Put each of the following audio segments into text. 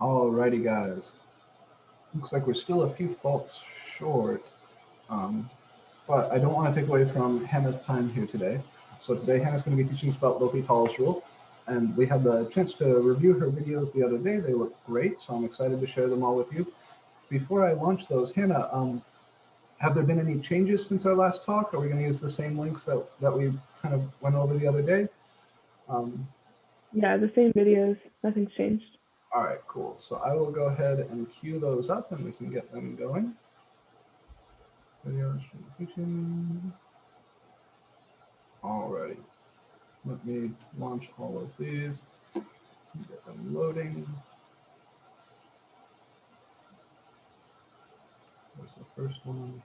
Alrighty, guys. Looks like we're still a few faults short, but I don't want to take away from Hannah's time here today. So today Hannah's going to be teaching us about L'Hopital's rule, and we had the chance to review her videos the other day. They look great, so I'm excited to share them all with you. Before I launch those, Hannah, have there been any changes since our last talk? Are we going to use the same links that we kind of went over the other day? Yeah, the same videos. Nothing's changed. All right, cool. So I will go ahead and queue those up and we can get them going. Videos from teaching. Alrighty. Let me launch all of these. Get them loading. There's the first one.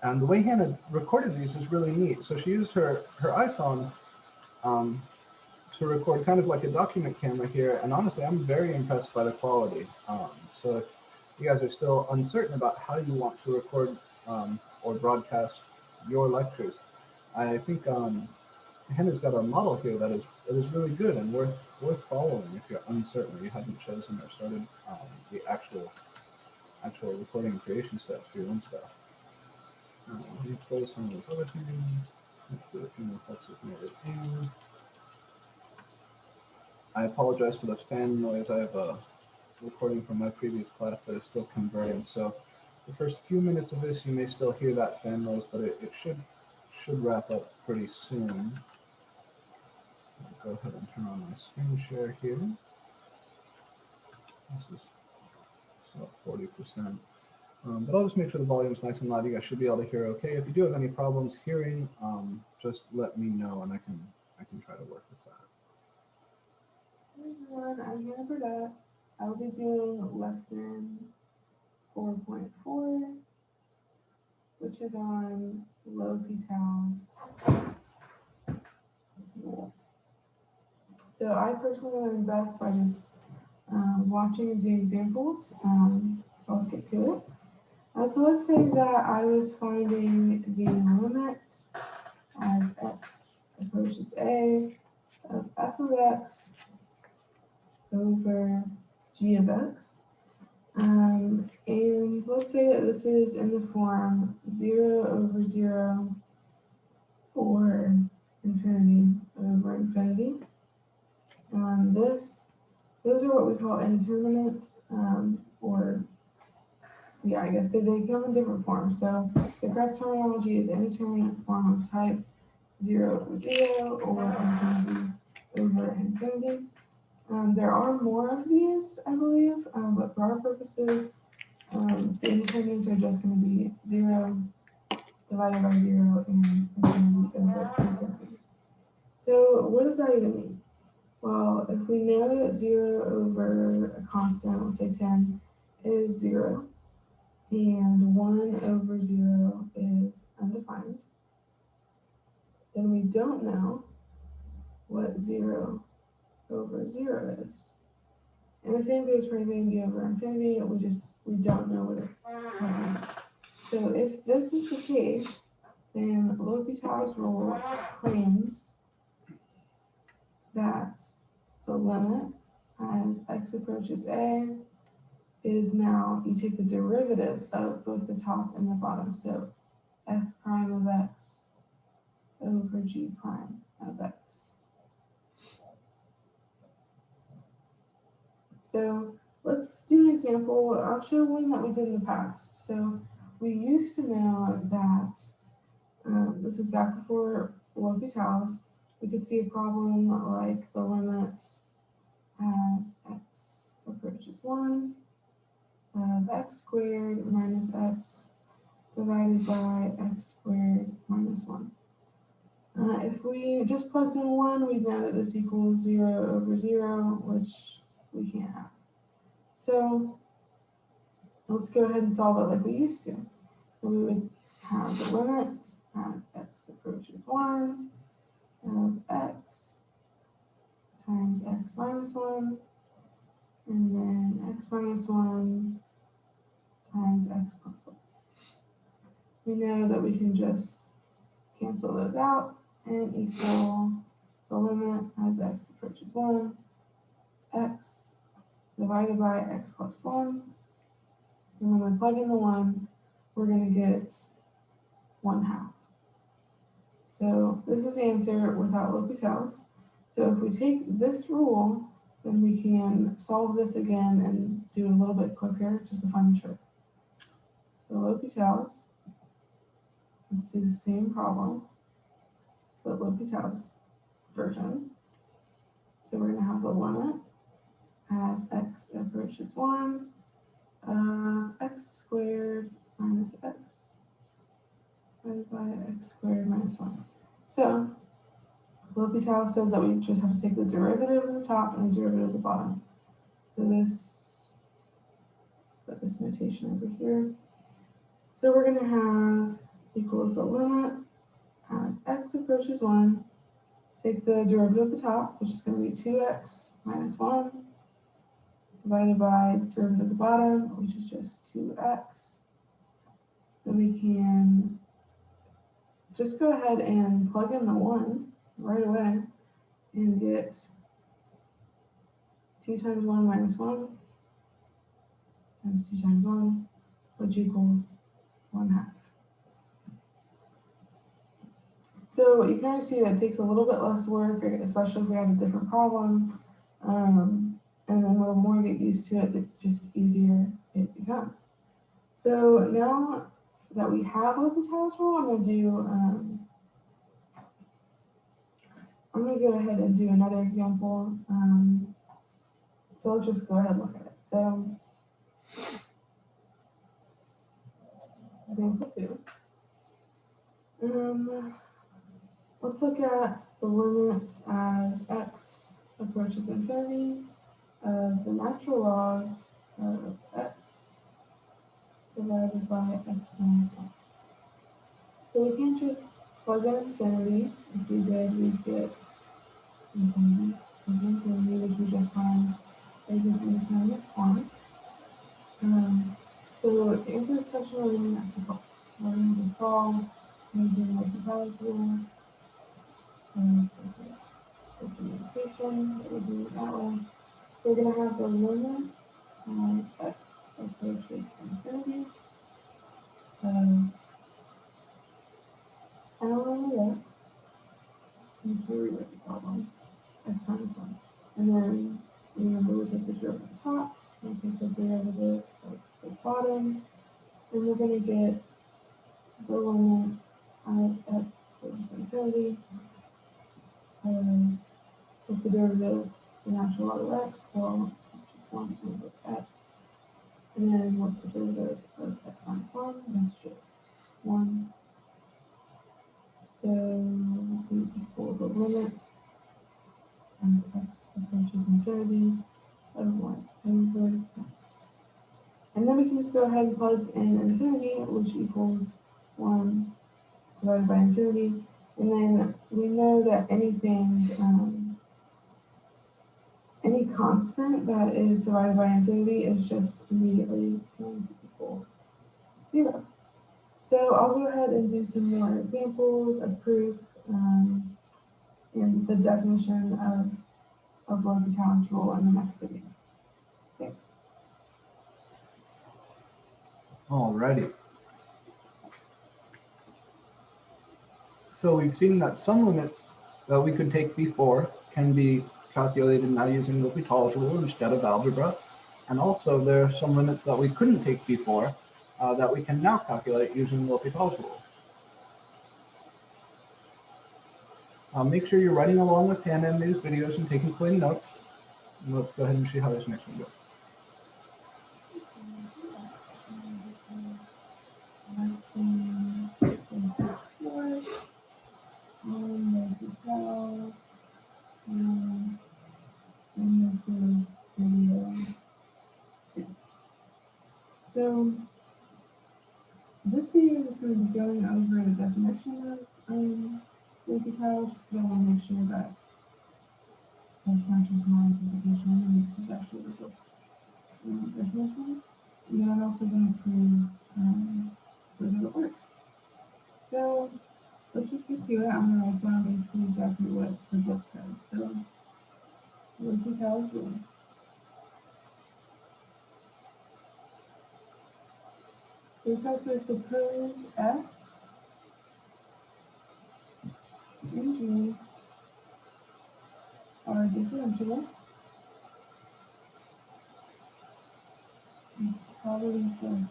And the way Hannah recorded these is really neat. So she used her iPhone to record kind of like a document camera here. And honestly, I'm very impressed by the quality. So if you guys are still uncertain about how you want to record or broadcast your lectures, I think Hannah's got a model here that is really good and worth following if you're uncertain or you haven't chosen or started the actual recording and creation steps for your own stuff. Let me close some of those other things. Hopefully a few more folks have made it in. I apologize for the fan noise. I have a recording from my previous class that is still converting. So the first few minutes of this, you may still hear that fan noise, but it should wrap up pretty soon. I'll go ahead and turn on my screen share here. This is about 40%. But I'll just make sure the volume's nice and loud. You guys should be able to hear okay. If you do have any problems hearing, just let me know and I can try to work with that. Hey everyone, I'm Hannah Burdett. I'll be doing lesson 4.4, which is on L'Hopital's rule. So I personally learned best by just watching and doing examples. So let's get to it. So let's say that I was finding the limit as x approaches a of f of x over g of x. And let's say that this is in the form 0 over 0 or infinity over infinity. Those are what we call indeterminates, I guess they come in different forms. So the correct terminology is indeterminate form of type 0 over 0 or infinity over infinity. There are more of these, I believe, but for our purposes, the indeterminates are just going to be 0 divided by 0 and infinity over infinity. So what does that even mean? Well, if we know that 0 over a constant, let's say 10, is 0, and 1 over 0 is undefined, then we don't know what 0 over 0 is. And the same goes for infinity over infinity, we don't know what it means. So if this is the case, then L'Hopital's rule claims that the limit as x approaches a is now, you take the derivative of both the top and the bottom. So f prime of x over g prime of x. So let's do an example. I'll show one that we did in the past. So we used to know that, this is back before L'Hopital's, we could see a problem like the limit as x approaches 1 of x squared minus x divided by x squared minus 1. If we just plugged in 1, we'd know that this equals 0 over 0, which we can't have. So let's go ahead and solve it like we used to. So we would have the limit as x approaches 1 of x times x minus 1, and then x minus 1 times x plus 1. We know that we can just cancel those out and equal the limit as x approaches 1, x divided by x plus 1. And when we plug in the 1, we're going to get 1/2. So this is the answer without L'Hopital's. So if we take this rule, then we can solve this again and do it a little bit quicker just to find the trick. So L'Hopital's, let's do the same problem, but L'Hopital's version. So we're going to have the limit as x approaches 1, x squared minus x divided by x squared minus 1. So L'Hopital says that we just have to take the derivative of the top and the derivative of the bottom. So put this notation over here. So we're going to have equals the limit as x approaches 1. Take the derivative of the top, which is going to be 2x minus 1, divided by derivative of the bottom, which is just 2x. Then we can just go ahead and plug in the 1 right away and get 2 times 1 minus 1 times 2 times 1, which equals 1/2. So you can already see that it takes a little bit less work, especially if we had a different problem. And then the more you get used to it, the just easier it becomes. So now that we have L'Hopital's rule, I'm going to go ahead and do another example. So let's just go ahead and look at it. So example 2. Let's look at the limit as x approaches infinity of the natural log of x divided by x minus 1. So we can just plug in infinity. If we did, we'd get infinity. Infinity, which we just found is an indeterminate form. So to answer this question, we're going to have to solve. We're going to solve using L'Hopital's rule. This notation that we do it that way. So we're going to have the limit of x approaches infinity of ln of x, and here we write the problem, x minus 1. And then remember we take the derivative of the top, we take the derivative of the bottom, and we're going to get the limit as x approaches infinity. What's the derivative of the natural log of x? Well, it's just 1 over x. And then what's the derivative of x minus 1? That's just 1. So we equal the limit as x approaches infinity of 1 over x. And then we can just go ahead and plug in infinity, which equals 1 divided by infinity. And then we know that anything, any constant that is divided by infinity is just immediately going to equal 0. So I'll go ahead and do some more examples of proof and the definition of L'Hopital's rule in the next video. Thanks. Alrighty. So we've seen that some limits that we could take before can be calculated now using L'Hopital's rule instead of algebra. And also there are some limits that we couldn't take before that we can now calculate using L'Hopital's rule. Make sure you're writing along with Hannah in these videos and taking clean notes. And let's go ahead and see how this next one goes. So this video is going to be going over the definition of L'Hopital, just because I want to make sure that it's not just my interpretation and it's actually the book's definition. And then I'm also going to prove that it works. So let's just get to it. I'm going to write down basically exactly what the book says. So L'Hopital's rule. we have to suppose f and g are differentiable. Probably says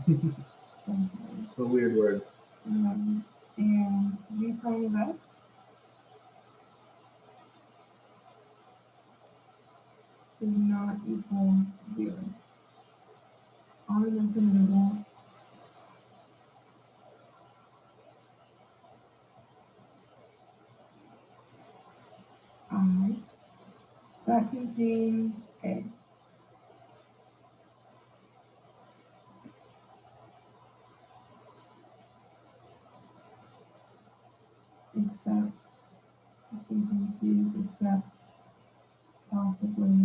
It's a weird word. and v prime of x does not equal 0. On an infinite interval, I that contains a. Except sequences, except possibly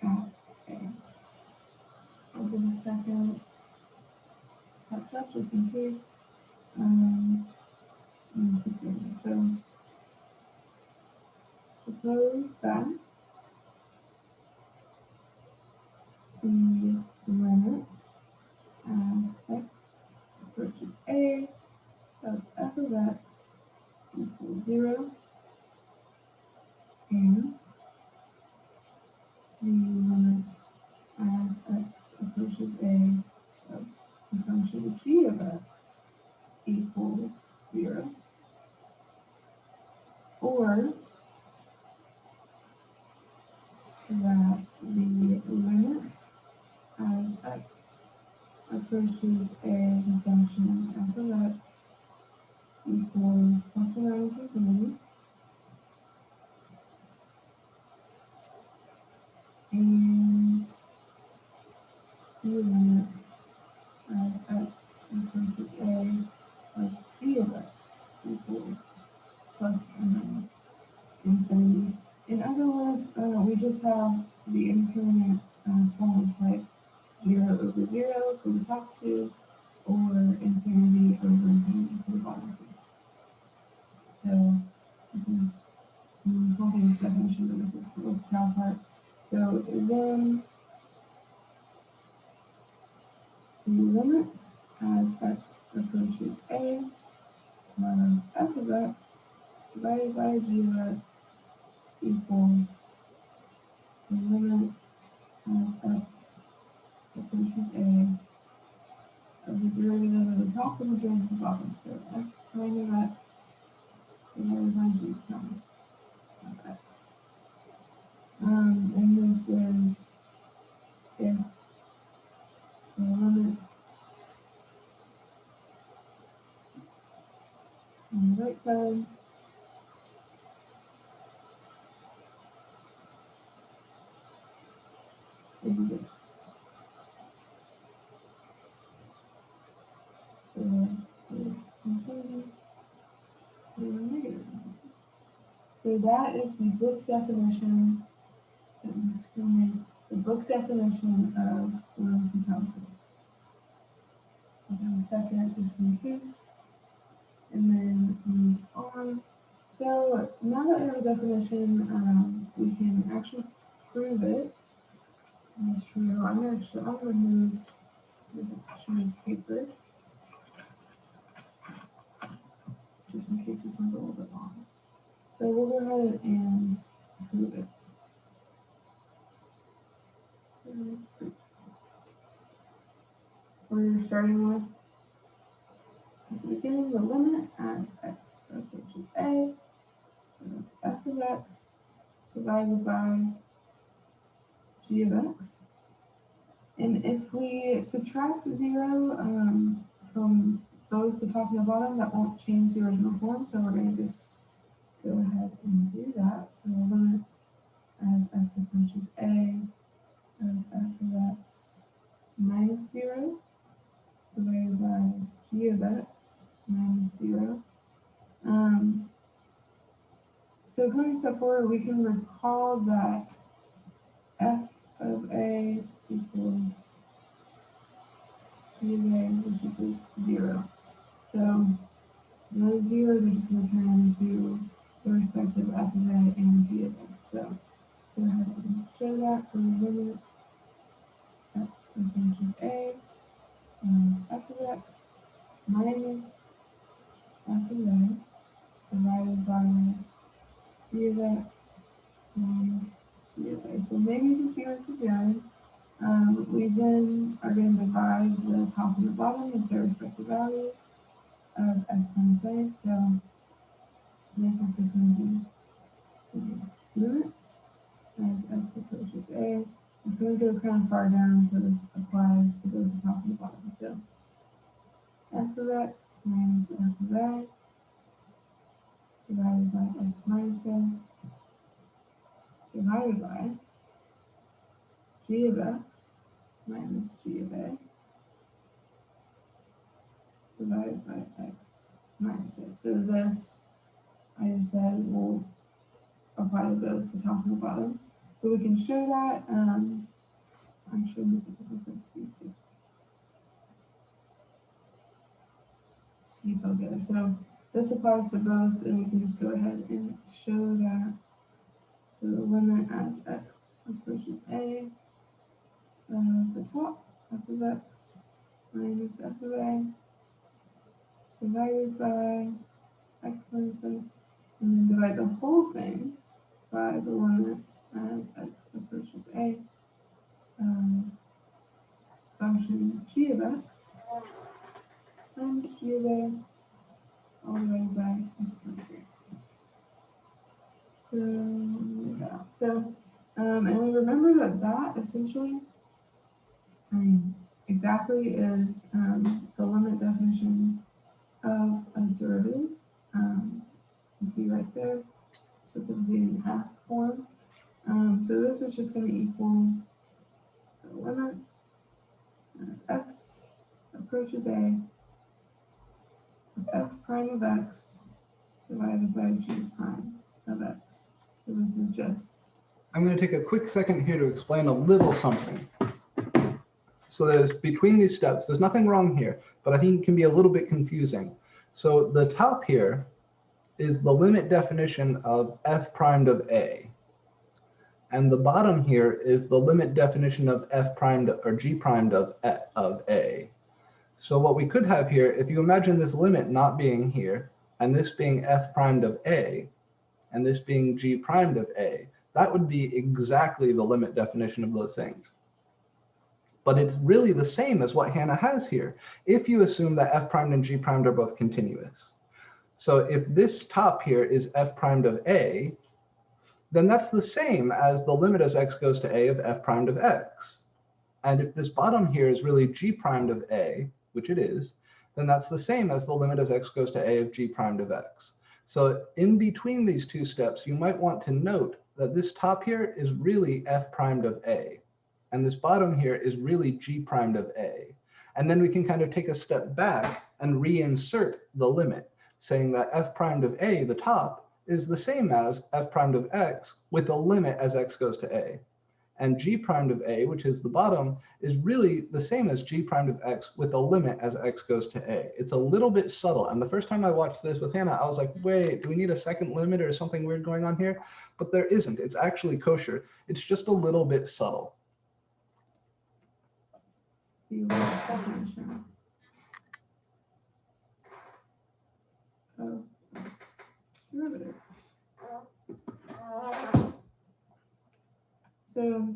at a. I'll give a second touch up just in case. So suppose that the limit as x approaches a of f of x equals 0, and the limit as x approaches a of the function g of x equals 0, or that the limit as x approaches a function f of x equals plus or minus infinity, and the limit as x approaches a of g of x equals plus or minus infinity. In other words, we just have the indeterminate form type 0 over 0 for the top two, or infinity over infinity for the bottom two. So this is this whole thing is definition, but this is the tau part. So then the limit as x approaches a of f of x divided by g of x equals the limit as x approaches a of the derivative of the top and the derivative of the bottom. So f prime of x divided by g prime of x. And this is if the limit on the right side is this. So it's infinity or negative. So that is the book definition, the book definition of low potential. We'll have a second just in case, and then move on. So now that we have a definition, we can actually prove it. That's true. I'm going to move the sheet of paper just in case this one's a little bit long. So we'll go ahead and prove it. So we're starting with at the beginning the limit as x approaches a of f of x divided by g of x. And if we subtract 0 from both the top and the bottom, that won't change the original form. So we're going to just go ahead and do that. So the limit as x approaches a of f of x minus 0 divided by g of x minus 0. So going a step forward, we can recall that f of a equals g of a, which equals 0. So those zeros are just going to turn into the respective f of a and g of a. So go ahead and show that. So the limit approaches A f of x minus f of A divided by g of x minus g of A. So maybe you can see where this is going. We then are going to divide the top and the bottom with their respective values of x minus A. So this is just going to be limits as x approaches A. It's going to go kind of far down, so this applies to both the top and the bottom. So f of x minus f of A divided by x minus A divided by g of x minus g of A divided by x minus A. So this, I just said, will apply to both the top and the bottom. So we can show that, actually make it different parentheses too. So you go together. So this applies to both, and we can just go ahead and show that. So the limit as x approaches A, the top, f of x minus f of A divided by x minus A, and then divide the whole thing by the limit as x approaches A, function g of x times g of A all divided by x minus A. So, yeah. So, and we remember that that essentially, exactly is the limit definition of a derivative. You can see right there, specifically in half form. So this is just going to equal the limit as x approaches A of f prime of x divided by g prime of x. So this is just. I'm going to take a quick second here to explain a little something. So there's between these steps, there's nothing wrong here, but I think it can be a little bit confusing. So the top here is the limit definition of f primed of A. And the bottom here is the limit definition of f primed or g primed of A. So what we could have here, if you imagine this limit not being here, and this being f primed of A, and this being g primed of A, that would be exactly the limit definition of those things. But it's really the same as what Hannah has here, if you assume that f primed and g primed are both continuous. So if this top here is f primed of A, then that's the same as the limit as x goes to A of f primed of x. And if this bottom here is really g primed of A, which it is, then that's the same as the limit as x goes to A of g primed of x. So in between these two steps, you might want to note that this top here is really f primed of A, and this bottom here is really g primed of A. And then we can kind of take a step back and reinsert the limit, saying that f primed of A, the top, is the same as f primed of x with a limit as x goes to A. And g primed of A, which is the bottom, is really the same as g primed of x with a limit as x goes to A. It's a little bit subtle. And the first time I watched this with Hannah, I was like, wait, do we need a second limit or something weird going on here? But there isn't. It's actually kosher. It's just a little bit subtle. The last definition of derivative. So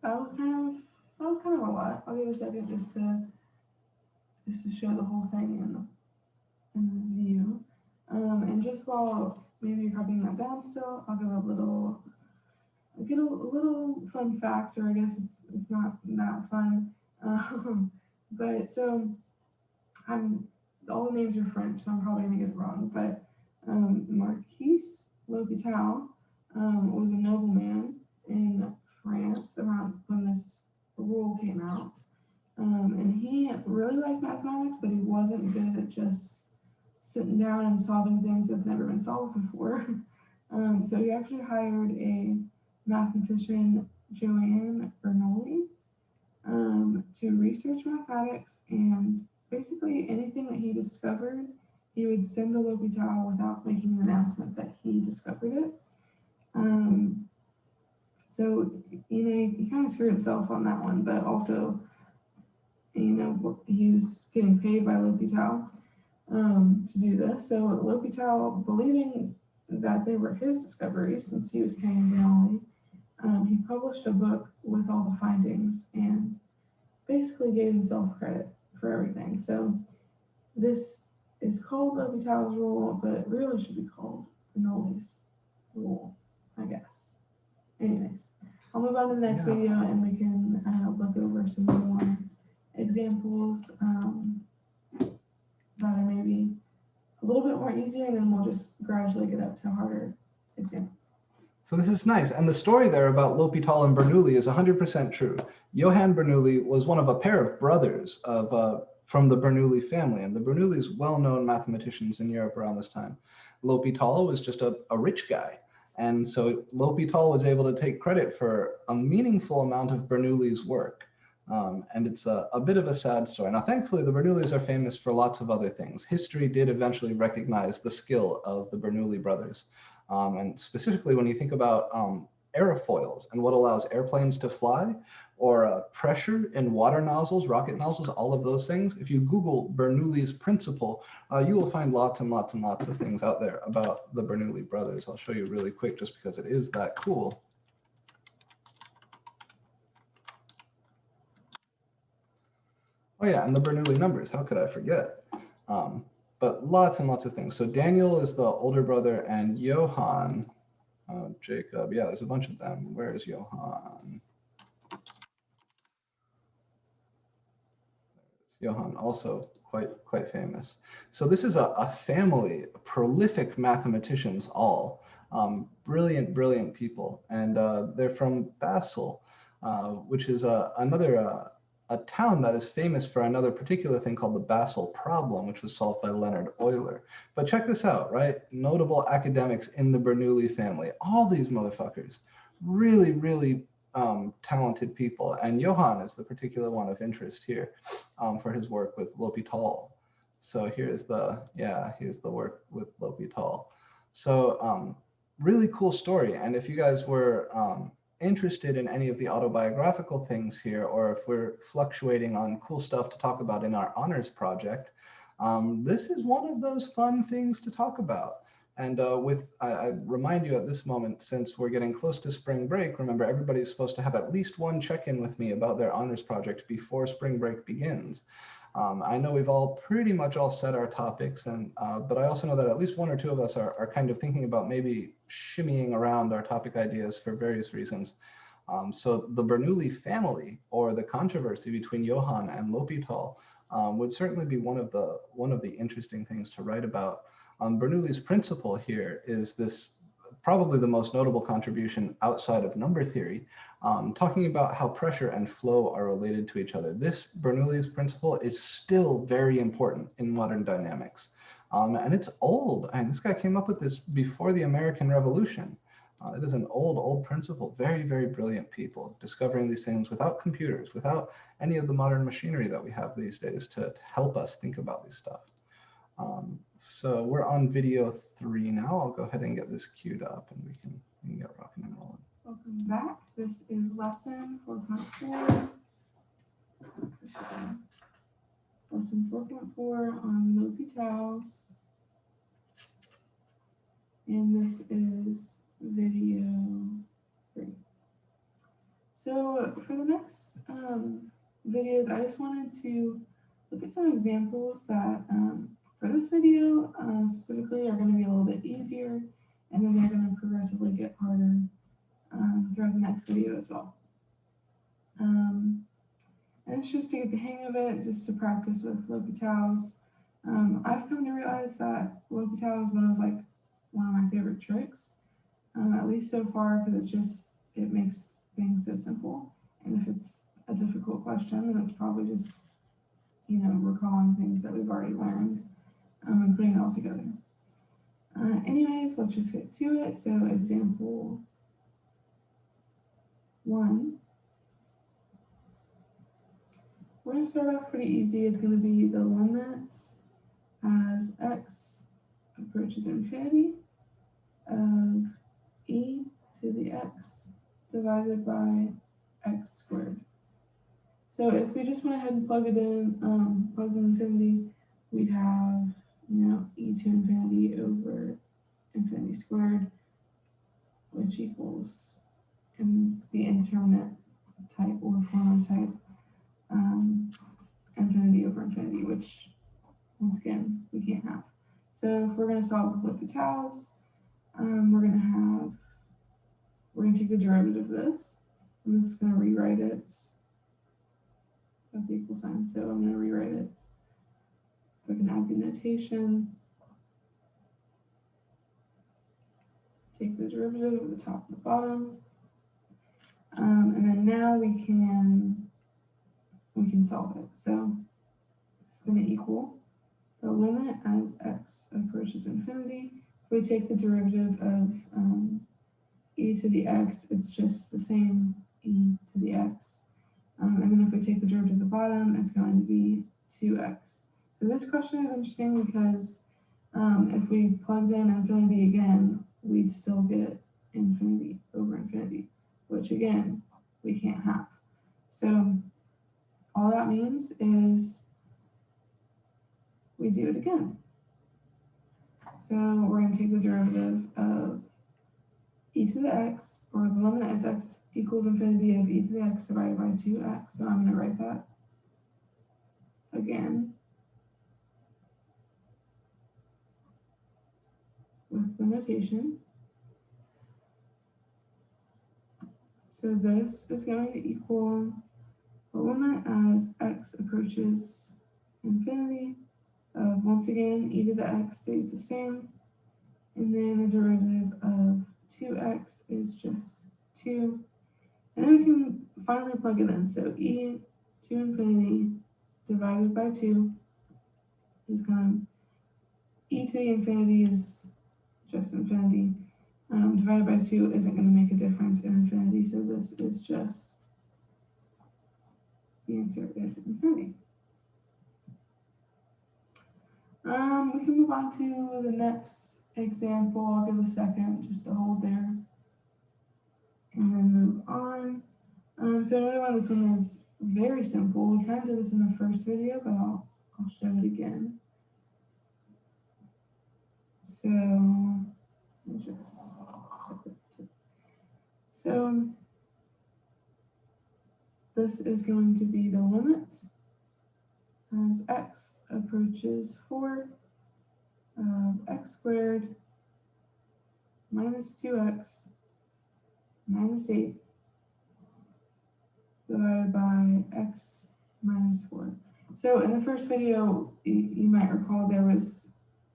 that was kind of a lot. I'll give a second just to show the whole thing in the view. And just while maybe you're copying that down still, I'll give a little fun fact, or I guess it's not that fun. But so all the names are French, so I'm probably gonna get it wrong. But Marquis L'Hôpital was a nobleman in France around when this rule came out. And he really liked mathematics, but he wasn't good at just sitting down and solving things that have never been solved before. So he actually hired a mathematician, Joanne Bernoulli, to research mathematics, and basically anything that he discovered, he would send to L'Hôpital without making an announcement that he discovered it. So So, he kind of screwed himself on that one, but also, he was getting paid by L'Hôpital to do this. So L'Hôpital, believing that they were his discoveries, since he was paying the only, he published a book with all the findings and basically gave himself credit for everything. So this is called L'Hôpital's rule, but it really should be called Bernoulli's rule, I guess. Anyways, I'll move on to the next video and we can look over some more examples that are maybe a little bit more easier, and then we'll just gradually get up to harder examples. So this is nice. And the story there about L'Hôpital and Bernoulli is 100% true. Johann Bernoulli was one of a pair of brothers from the Bernoulli family, and the Bernoullis well-known mathematicians in Europe around this time. L'Hôpital was just a rich guy. And so L'Hôpital was able to take credit for a meaningful amount of Bernoulli's work. And it's a bit of a sad story. Now, thankfully, the Bernoullis are famous for lots of other things. History did eventually recognize the skill of the Bernoulli brothers. And specifically, when you think about aerofoils and what allows airplanes to fly, or pressure in water nozzles, rocket nozzles, all of those things, if you Google Bernoulli's principle, you will find lots and lots and lots of things out there about the Bernoulli brothers. I'll show you really quick just because it is that cool. Oh yeah, and the Bernoulli numbers, how could I forget? But lots and lots of things. So Daniel is the older brother, and Johann, Jacob, yeah, there's a bunch of them. Where is Johann? Johann, also quite famous. So this is a family, prolific mathematicians all, brilliant people. And they're from Basel, which is a town that is famous for another particular thing called the Basel problem, which was solved by Leonhard Euler. But check this out, right? Notable academics in the Bernoulli family, all these motherfuckers, really talented people. And Johann is the particular one of interest here for his work with L'Hôpital. So here's the work with L'Hôpital. So really cool story. And if you guys were interested in any of the autobiographical things here, or if we're fluctuating on cool stuff to talk about in our honors project, this is one of those fun things to talk about. And I remind you at this moment, since we're getting close to spring break, remember everybody's supposed to have at least one check-in with me about their honors project before spring break begins. I know we've all pretty much all set our topics, and but I also know that at least one or two of us are kind of thinking about maybe shimmying around our topic ideas for various reasons. So the Bernoulli family, or the controversy between Johann and L'Hôpital, would certainly be one of the interesting things to write about. Bernoulli's principle here is this, probably the most notable contribution outside of number theory, talking about how pressure and flow are related to each other. This Bernoulli's principle is still very important in modern dynamics. And it's old, and this guy came up with this before the American Revolution. It is an old principle. Very brilliant people discovering these things without computers, without any of the modern machinery that we have these days to help us think about this stuff. So we're on video 3 now. I'll go ahead and get this queued up, and we can get rocking and rolling. Welcome back. This is lesson 4.4. Lesson 4.4 on L'Hôpital's. And this is video 3. So for the next videos, I just wanted to look at some examples that for this video specifically are going to be a little bit easier, and then they're going to progressively get harder throughout the next video as well. And it's just to get the hang of it, just to practice with L'Hôpital's. I've come to realize that L'Hôpital is one of my favorite tricks, at least so far, because it makes things so simple. And if it's a difficult question, then it's probably just, recalling things that we've already learned and putting it all together. Anyways, let's just get to it. So example 1. We're going to start off pretty easy. It's going to be the limit as x approaches infinity of e to the x divided by x squared. So if we just went ahead and plugged in infinity, we'd have, e to infinity over infinity squared, which equals in the indeterminate type or form type infinity over infinity, which once again we can't have. So if we're going to solve with the tau's, we're going to take the derivative of this, and this is going to rewrite it at the equal sign. So I'm going to rewrite it so I can add the notation. Take the derivative of the top and the bottom, and then now we can solve it. So it's going to equal the limit as x approaches infinity. If we take the derivative of e to the x, it's just the same e to the x. And then if we take the derivative of the bottom, it's going to be 2x. So this question is interesting because if we plugged in infinity again, we'd still get infinity over infinity, which again, we can't have. So all that means is we do it again. So we're going to take the derivative of e to the x, or the limit as x equals infinity of e to the x divided by 2x. So I'm going to write that again with the notation. So this is going to equal the limit as x approaches infinity of, once again, e to the x stays the same, and then the derivative of 2x is just 2. And then we can finally plug it in. So e to infinity divided by 2 is going to, e to the infinity is just infinity. Divided by 2 isn't going to make a difference in infinity, so this is just, the answer is infinity. We can move on to the next example. I'll give a second just to hold there and then move on. So another one, this one is very simple. We kind of did this in the first video, but I'll show it again. So let me just set it. So this is going to be the limit as x approaches 4 of x squared minus 2x minus 8 divided by x minus 4. So in the first video, you might recall there was,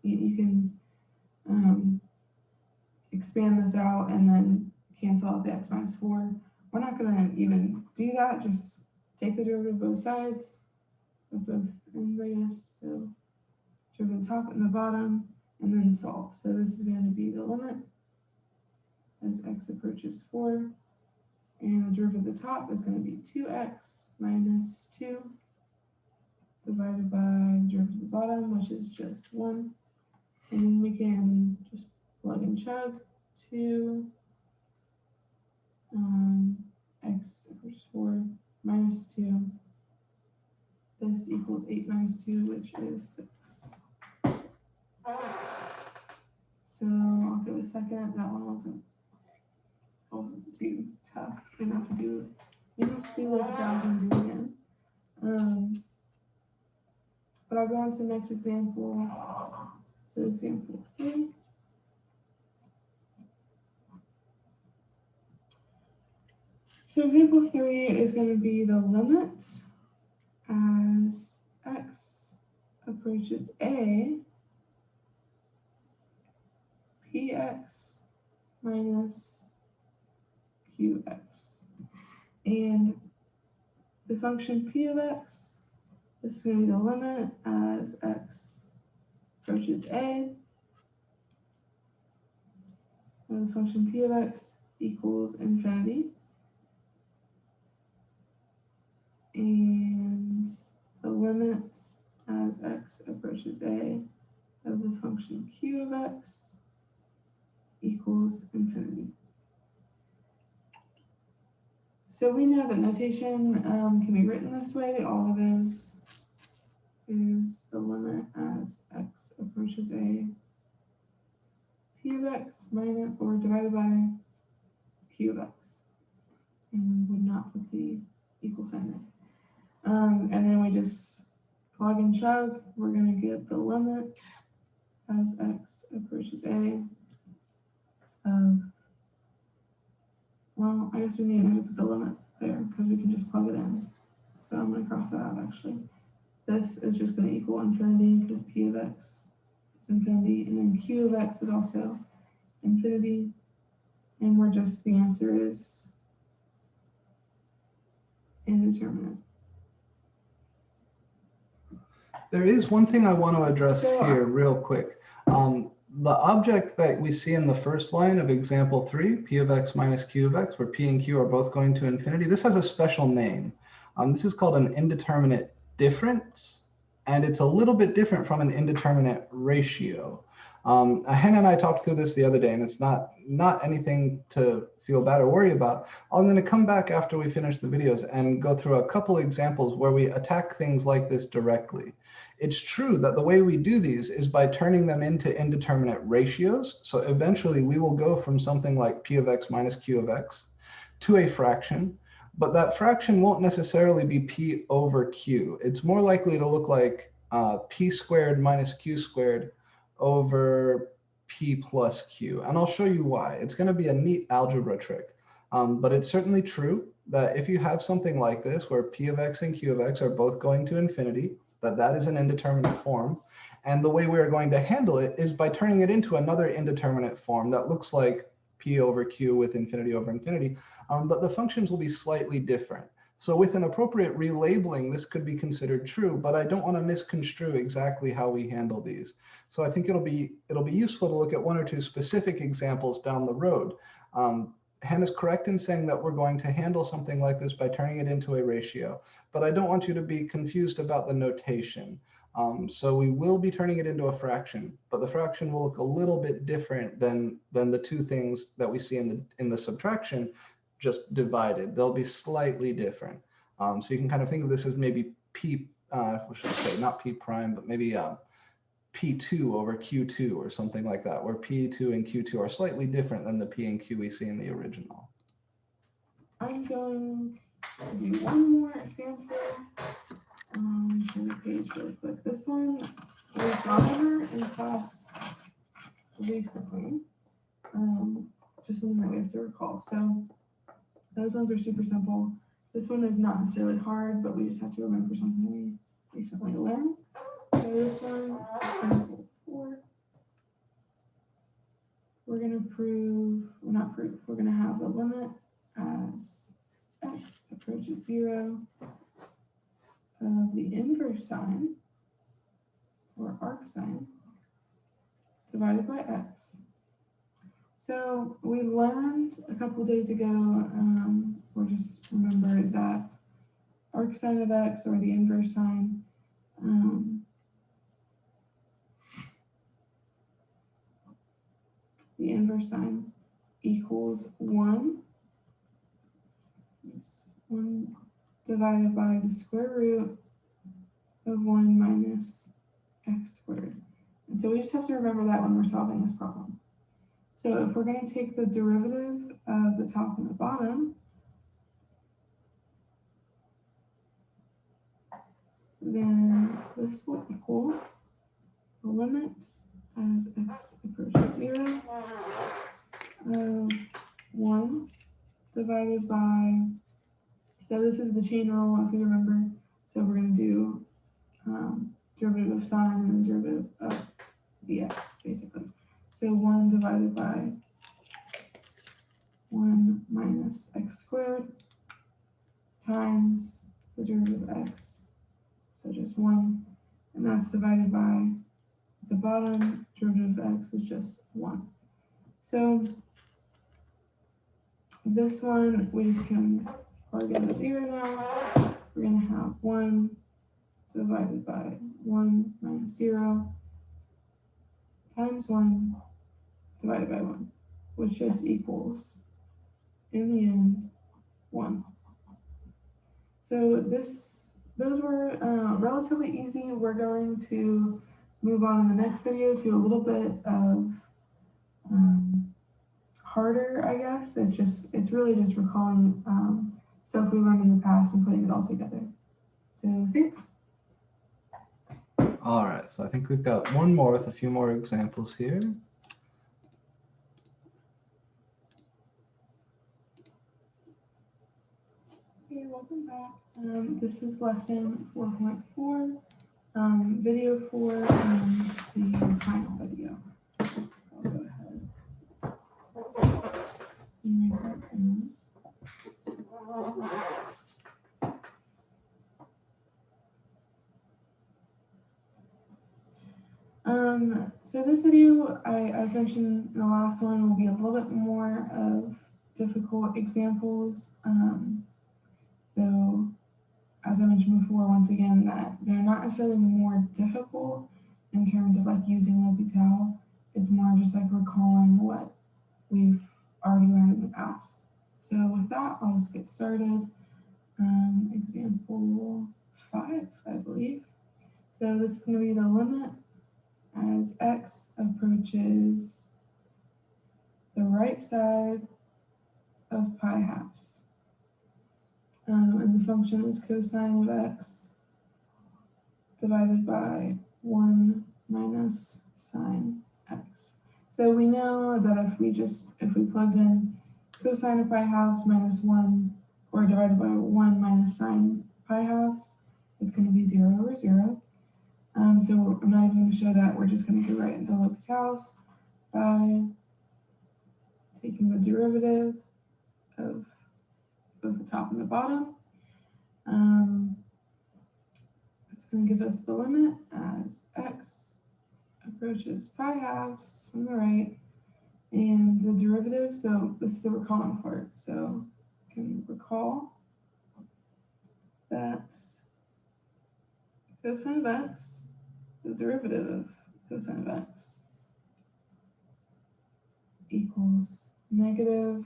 you can expand this out and then cancel out the x minus 4. We're not going to even do that, just take the derivative of both sides, of both ends, I guess. So derivative of the top and the bottom, and then solve. So this is going to be the limit as x approaches 4, and the derivative of the top is going to be 2x minus 2 divided by the derivative of the bottom, which is just 1. And then we can just plug and chug 2 x approaches 4 minus 2. This equals 8 minus 2, which is 6. So I'll give it a second. That one wasn't too tough. You have to do like 1,000 do again. But I'll go on to the next example. So example 3. So example 3 is going to be the limit as x approaches a, px minus qx. And the function p of x, this is going to be the limit as x approaches a, and the function p of x equals infinity. And the limit as x approaches a of the function q of x equals infinity. So we know that notation can be written this way. All it is the limit as x approaches a p of x minus or divided by q of x. And we would not put the equal sign there. And then we just plug and chug. We're going to get the limit as x approaches a of, well, I guess we need to put the limit there because we can just plug it in. So I'm going to cross that out actually. This is just going to equal infinity because p of x is infinity, and then q of x is also infinity. And we're just, the answer is indeterminate. There is one thing I want to address here real quick. The object that we see in the first line of example 3, p of x minus q of x, where p and q are both going to infinity, this has a special name. This is called an indeterminate difference, and it's a little bit different from an indeterminate ratio. Hannah and I talked through this the other day, and it's not anything to feel bad or worry about. I'm going to come back after we finish the videos and go through a couple examples where we attack things like this directly. It's true that the way we do these is by turning them into indeterminate ratios. So eventually we will go from something like p of x minus q of x to a fraction, but that fraction won't necessarily be p over q. It's more likely to look like p squared minus q squared over p plus q. And I'll show you why. It's going to be a neat algebra trick. But it's certainly true that if you have something like this, where p of x and q of x are both going to infinity, that is an indeterminate form. And the way we're going to handle it is by turning it into another indeterminate form that looks like p over q with infinity over infinity, but the functions will be slightly different. So with an appropriate relabeling, this could be considered true, but I don't want to misconstrue exactly how we handle these. So I think it'll be useful to look at one or two specific examples down the road. Hannah's correct in saying that we're going to handle something like this by turning it into a ratio, but I don't want you to be confused about the notation. So we will be turning it into a fraction, but the fraction will look a little bit different than the two things that we see in the subtraction, just divided. They'll be slightly different. So you can kind of think of this as maybe p, what should I say, not p prime, but maybe p2 over q2 or something like that, where p2 and q2 are slightly different than the p and q we see in the original. I'm going to do one more example. On the page looks like this one was gone over in class recently. Just something that we have to recall. So those ones are super simple. This one is not necessarily hard, but we just have to remember something we recently learned. So this one, example 4, we're going to prove, well, not prove, we're going to have the limit as x approaches 0 of the inverse sign, or arc sign, divided by x. So we learned a couple of days ago, or just remember that arc sign of x, or the inverse sign, the inverse sign equals 1 divided by the square root of 1 minus x squared. And so we just have to remember that when we're solving this problem. So if we're going to take the derivative of the top and the bottom, then this will equal the limit as x approaches 0 of 1 divided by, so this is the chain rule if you remember. So we're going to do derivative of sine and then derivative of the x basically. So 1 divided by 1 minus x squared times the derivative of x, so just 1, and that's divided by the bottom derivative of x is just 1. So this one we just can plug in 0 now. We're going to have 1 divided by 1 minus 0 times 1 divided by 1, which just equals, in the end, 1. So those were relatively easy. We're going to move on in the next video to a little bit of harder, I guess. It's really just recalling stuff we learned in the past and putting it all together. So thanks. All right, so I think we've got one more with a few more examples here. Hey, welcome back. This is lesson 4.4, video 4, and the final video. I'll go ahead and write that down. So this video, as mentioned in the last one, will be a little bit more of difficult examples. Though, as I mentioned before, once again, that they're not necessarily more difficult in terms of like using L'Hopital. It's more just like recalling what we've already learned in the past. So with that, I'll just get started. Example 5, I believe. So this is going to be the limit as x approaches the right side of pi halves. And the function is cosine of x divided by 1 minus sine x. So we know that if we plugged in cosine of pi halves minus 1, or divided by 1 minus sine pi halves, it's going to be 0 over 0. So I'm not even going to show that. We're just going to go right into L'Hopital's by taking the derivative of both the top and the bottom. It's going to give us the limit as x approaches pi halves from the right, and the derivative, so this is the recalling part. So you can recall that cosine of x, the derivative of cosine of x, equals negative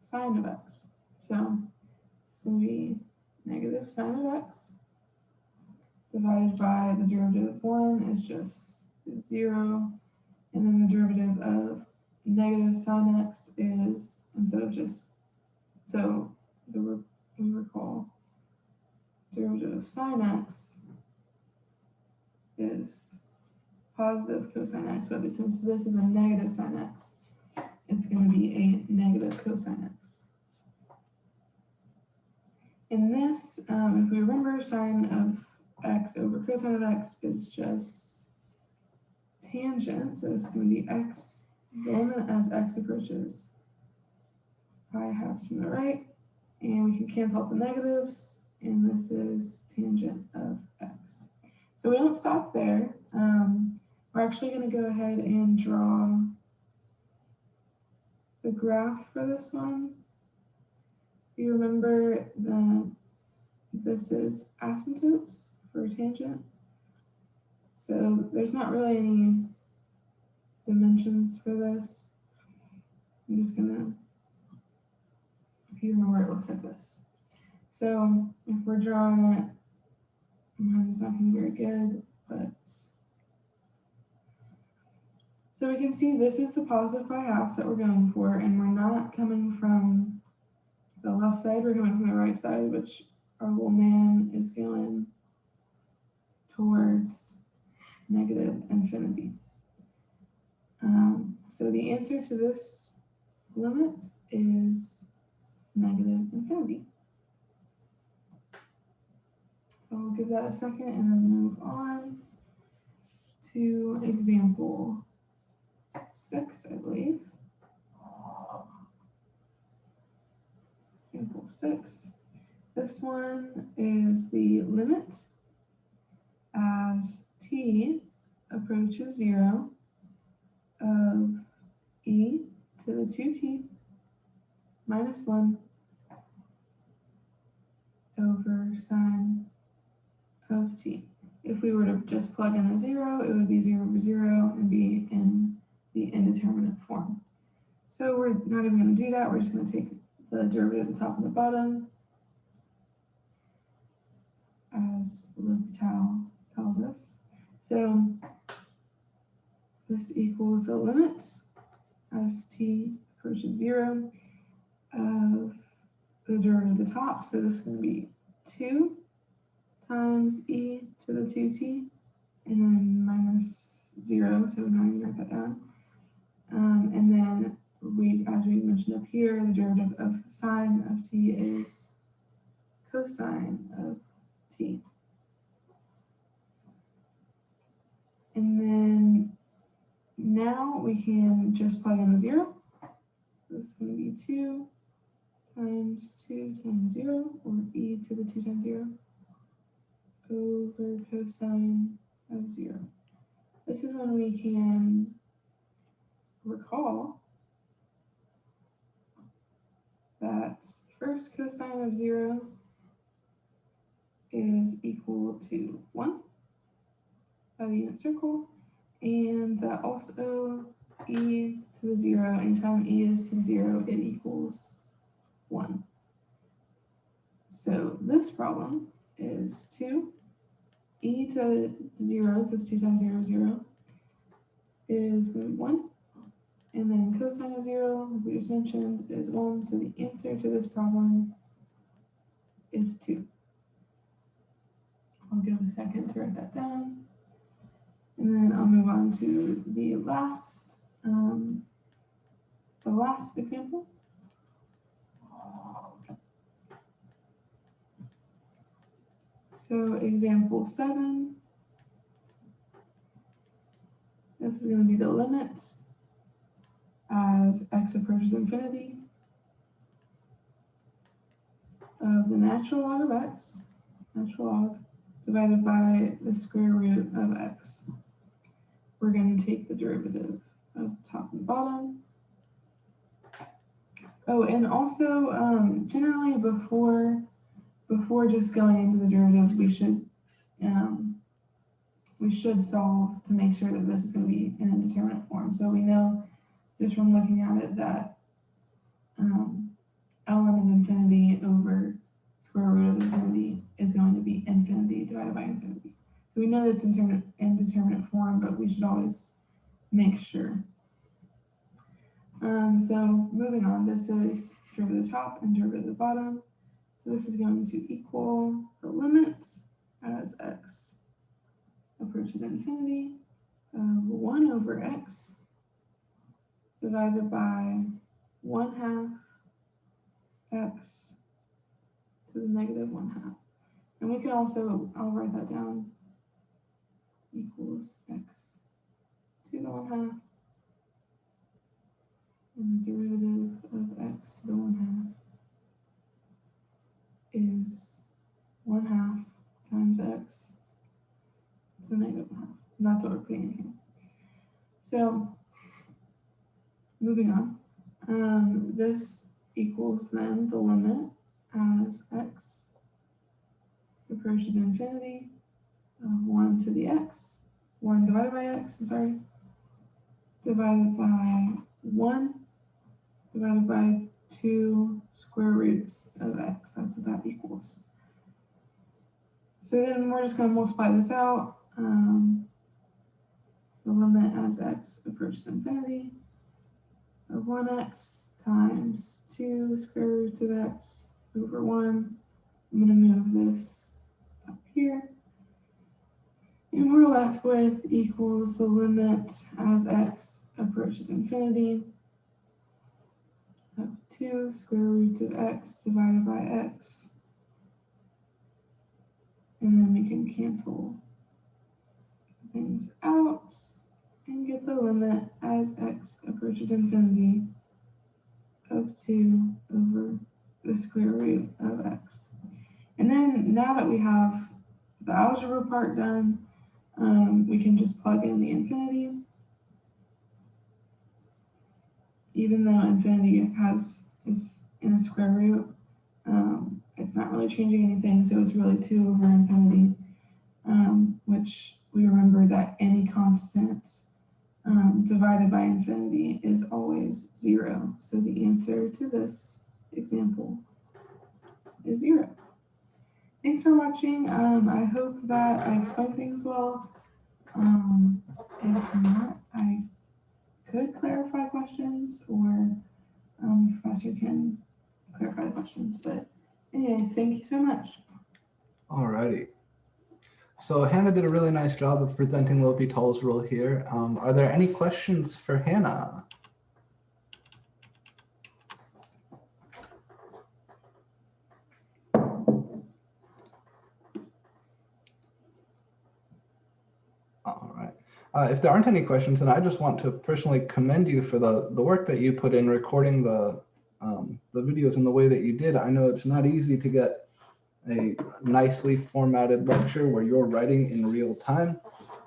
sine of x. So it's going to be negative sine of x divided by the derivative of 1 is just 0, and then the derivative of negative sine x is, instead of just, so we recall derivative of sine x is positive cosine x, but since this is a negative sine x, it's going to be a negative cosine x. In this, if we remember, sine of x over cosine of x is just tangent, so it's going to be x, the limit as x approaches pi halves from the right, and we can cancel out the negatives, and this is tangent of x. So we don't stop there. We're actually going to go ahead and draw the graph for this one. If you remember that this is asymptotes for tangent, so there's not really any dimensions for this. I'm just gonna, if you remember, it looks like this. So if we're drawing it, mine's not gonna be very good, but so we can see this is the positive pi halves that we're going for, and we're not coming from the left side, we're coming from the right side, which our little man is going towards negative infinity. So the answer to this limit is negative infinity. So I'll give that a second and then move on to example 6, I believe. Example 6. This one is the limit as t approaches 0 of e to the 2t minus 1 over sine of t. If we were to just plug in a 0, it would be 0 over 0 and be in the indeterminate form. So we're not even going to do that. We're just going to take the derivative of the top and the bottom. as L'Hopital tells us. So this equals the limit as t approaches 0 of the derivative of the top. So this is going to be 2 times e to the 2t, and then minus 0, so we're not going to write that down. And then as we mentioned up here, the derivative of sine of t is cosine of t. And then now we can just plug in the 0. So this is going to be 2 times 2 times 0, or e to the 2 times 0, over cosine of 0. This is when we can recall that first cosine of 0 is equal to 1 by the unit circle, and that also e to the 0, anytime e is to 0, it equals 1. So this problem is 2 e to 0, because 2 times 0 is 0, is going to be 1. And then cosine of 0, like we just mentioned, is 1. So the answer to this problem is 2. I'll give a second to write that down. And then I'll move on to the last example. So example 7. This is going to be the limit as x approaches infinity of the natural log of x, natural log, divided by the square root of x. We're going to take the derivative of top and bottom. Oh, and also generally before just going into the derivatives, we should solve to make sure that this is going to be in a determinate form. So we know just from looking at it that ln of infinity over square root of infinity is going to be infinity divided by infinity. So we know that it's in indeterminate form, but we should always make sure. So moving on, this is derivative of the top and derivative of the bottom. So this is going to equal the limit as x approaches infinity of 1 over x divided by 1/2 x to the negative 1/2. And we can also, I'll write that down, equals x to the 1/2, and the derivative of x to the 1/2 is 1/2 times x to the negative 1/2. And that's what we're putting in here. So moving on, this equals then the limit as x approaches infinity of 1 to the x, 1 divided by x, divided by 1 divided by 2 square roots of x. That's what that equals. So then we're just going to multiply this out. The limit as x approaches infinity of 1x times 2 square roots of x over 1. I'm going to move this up here. And we're left with equals the limit as x approaches infinity of 2 square roots of x divided by x. And then we can cancel things out and get the limit as x approaches infinity of 2 over the square root of x. And then now that we have the algebra part done, we can just plug in the infinity. Even though infinity is in a square root, it's not really changing anything, so it's really 2 over infinity, which we remember that any constant divided by infinity is always 0. So the answer to this example is 0. thanks for watching. I hope that I explained things well. If not, I could clarify questions, or the professor can clarify the questions. But anyways, thank you so much. Alrighty. So Hannah did a really nice job of presenting L'Hopital's rule here. Are there any questions for Hannah? All right. If there aren't any questions, then I just want to personally commend you for the work that you put in recording the videos in the way that you did. I know it's not easy to get a nicely formatted lecture where you're writing in real time.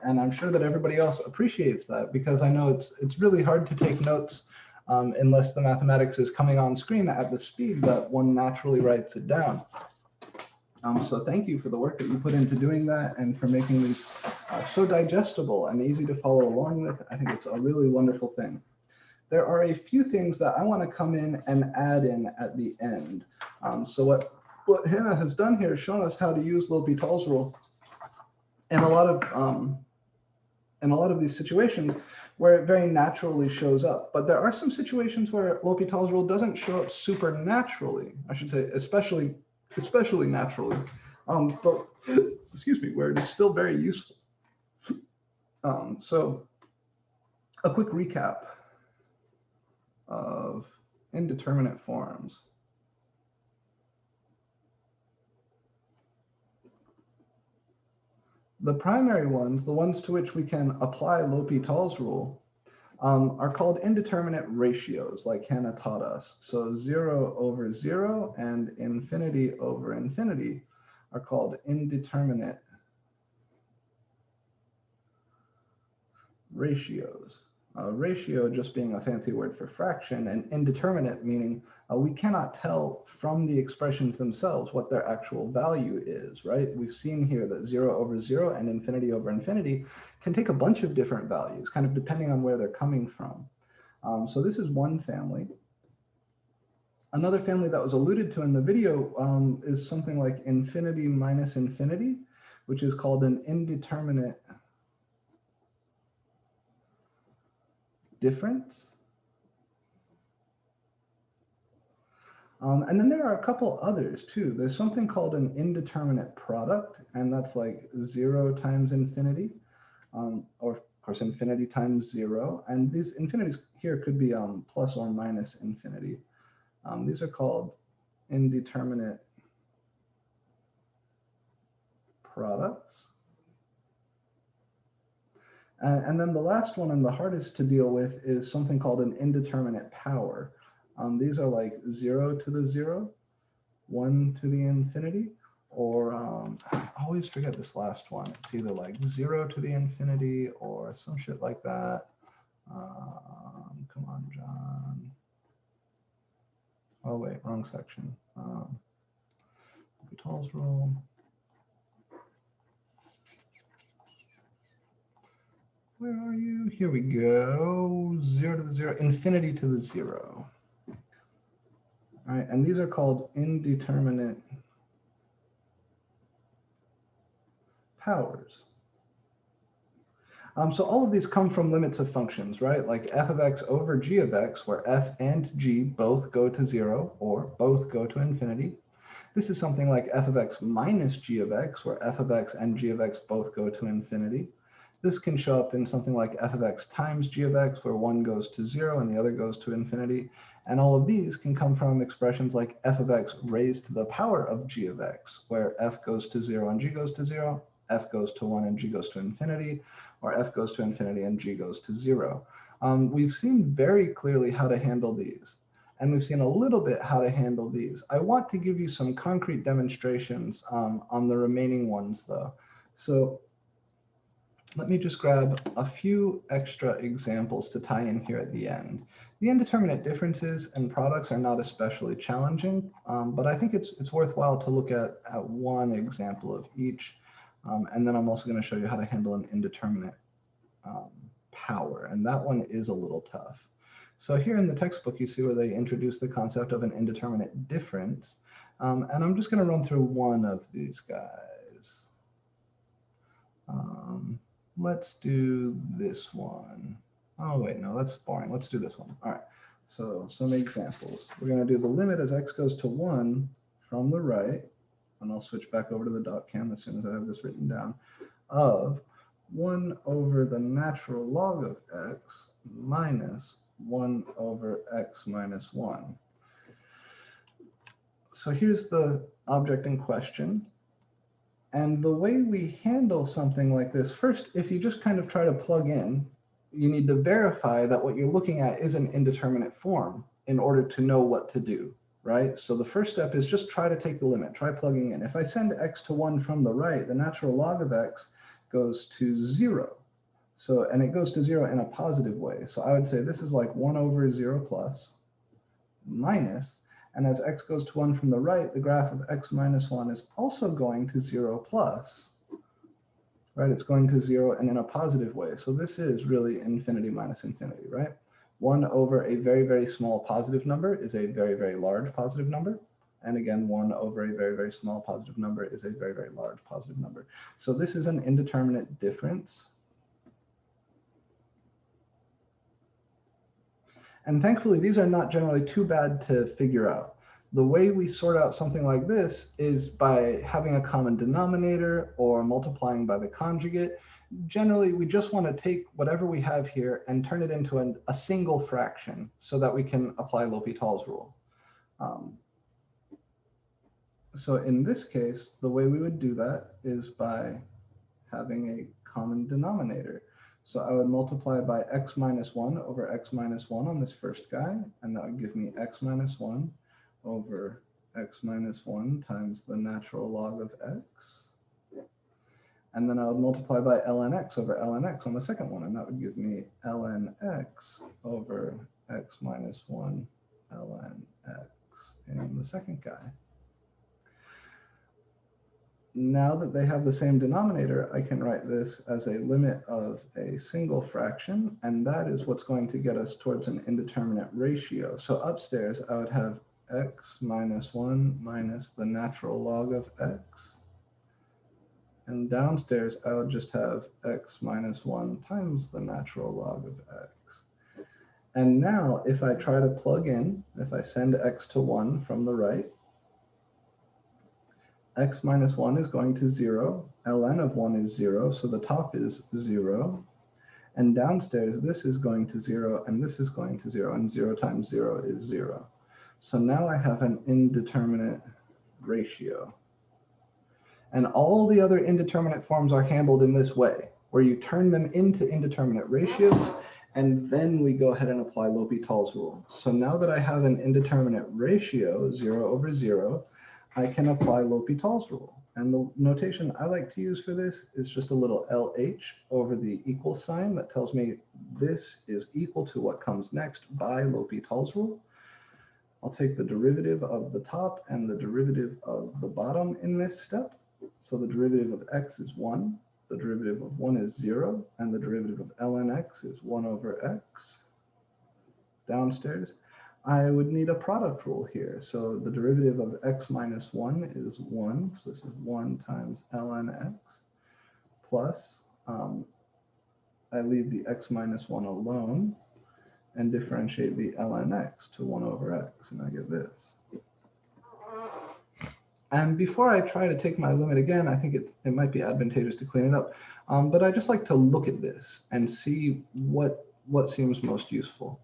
And I'm sure that everybody else appreciates that, because I know it's really hard to take notes unless the mathematics is coming on screen at the speed that one naturally writes it down. So thank you for the work that you put into doing that and for making these so digestible and easy to follow along with. I think it's a really wonderful thing. There are a few things that I want to come in and add in at the end. So what Hannah has done here is shown us how to use L'Hopital's rule in a lot of these situations where it very naturally shows up. But there are some situations where L'Hopital's rule doesn't show up supernaturally. I should say, especially naturally, but excuse me, where it is still very useful. So a quick recap of indeterminate forms. The primary ones, the ones to which we can apply L'Hopital's rule, are called indeterminate ratios, like Hannah taught us. So 0 over 0 and infinity over infinity are called indeterminate ratios. Ratio just being a fancy word for fraction, and indeterminate meaning we cannot tell from the expressions themselves what their actual value is, right? We've seen here that 0 over 0 and infinity over infinity can take a bunch of different values, kind of depending on where they're coming from. So this is one family. Another family that was alluded to in the video is something like infinity minus infinity, which is called an indeterminate difference. And then there are a couple others too. There's something called an indeterminate product, and that's like 0 times infinity, or of course infinity times 0. And these infinities here could be plus or minus infinity. These are called indeterminate products. And then the last one and the hardest to deal with is something called an indeterminate power. These are like 0 to the 0, 1 to the infinity, or I always forget this last one. It's either like 0 to the infinity or some shit like that. Come on, John. Oh wait, wrong section. L'Hopital's rule. Where are you? Here we go. 0 to the 0, infinity to the 0. All right, and these are called indeterminate powers. So all of these come from limits of functions, right? Like f of x over g of x, where f and g both go to 0 or both go to infinity. This is something like f of x minus g of x, where f of x and g of x both go to infinity. This can show up in something like f of x times g of x, where one goes to 0 and the other goes to infinity. And all of these can come from expressions like f of x raised to the power of g of x, where f goes to 0 and g goes to 0, f goes to 1 and g goes to infinity, or f goes to infinity and g goes to 0. We've seen very clearly how to handle these, and we've seen a little bit how to handle these. I want to give you some concrete demonstrations on the remaining ones, though. So let me just grab a few extra examples to tie in here at the end. The indeterminate differences and products are not especially challenging, but I think it's worthwhile to look at one example of each. And then I'm also going to show you how to handle an indeterminate power, and that one is a little tough. So here in the textbook, you see where they introduce the concept of an indeterminate difference. And I'm just going to run through one of these guys. Let's do this one. Oh, wait, no, that's boring. Let's do this one. All right, so some examples. We're going to do the limit as x goes to 1 from the right, and I'll switch back over to the dot cam as soon as I have this written down, of 1 over the natural log of x minus 1 over x minus 1. So here's the object in question. And the way we handle something like this, first, if you just kind of try to plug in, you need to verify that what you're looking at is an indeterminate form in order to know what to do, right? So the first step is just try to take the limit, try plugging in. If I send x to 1 from the right, the natural log of x goes to 0. So, and it goes to 0 in a positive way. So I would say this is like 1 over 0 plus minus, and as x goes to 1 from the right, the graph of x minus 1 is also going to 0 plus, right? It's going to 0 and in a positive way. So this is really infinity minus infinity, right? 1 over a very, very small positive number is a very, very large positive number. And again, 1 over a very, very small positive number is a very, very large positive number. So this is an indeterminate difference. And thankfully, these are not generally too bad to figure out. The way we sort out something like this is by having a common denominator or multiplying by the conjugate. Generally, we just want to take whatever we have here and turn it into a single fraction so that we can apply L'Hopital's rule. So in this case, the way we would do that is by having a common denominator. So I would multiply by x minus 1 over x minus 1 on this first guy, and that would give me x minus 1 over x minus 1 times the natural log of x. And then I would multiply by ln x over ln x on the second one, and that would give me ln x over x minus 1 ln x in the second guy. Now that they have the same denominator, I can write this as a limit of a single fraction, and that is what's going to get us towards an indeterminate ratio. So upstairs, I would have x minus 1 minus the natural log of x. And downstairs, I would just have x minus 1 times the natural log of x. And now, if I try to plug in, if I send x to 1 from the right, x minus 1 is going to 0. ln of 1 is 0, so the top is 0. And downstairs, this is going to 0, and this is going to 0, and 0 times 0 is 0. So now I have an indeterminate ratio. And all the other indeterminate forms are handled in this way, where you turn them into indeterminate ratios, and then we go ahead and apply L'Hopital's rule. So now that I have an indeterminate ratio, 0 over 0, I can apply L'Hopital's rule. And the notation I like to use for this is just a little LH over the equal sign that tells me this is equal to what comes next by L'Hopital's rule. I'll take the derivative of the top and the derivative of the bottom in this step. So the derivative of x is 1, the derivative of 1 is 0, and the derivative of ln x is 1 over x. Downstairs, I would need a product rule here. So the derivative of x minus 1 is 1. So this is 1 times ln x plus, I leave the x minus 1 alone and differentiate the ln x to 1 over x, and I get this. And before I try to take my limit again, I think it might be advantageous to clean it up. But I just like to look at this and see what seems most useful.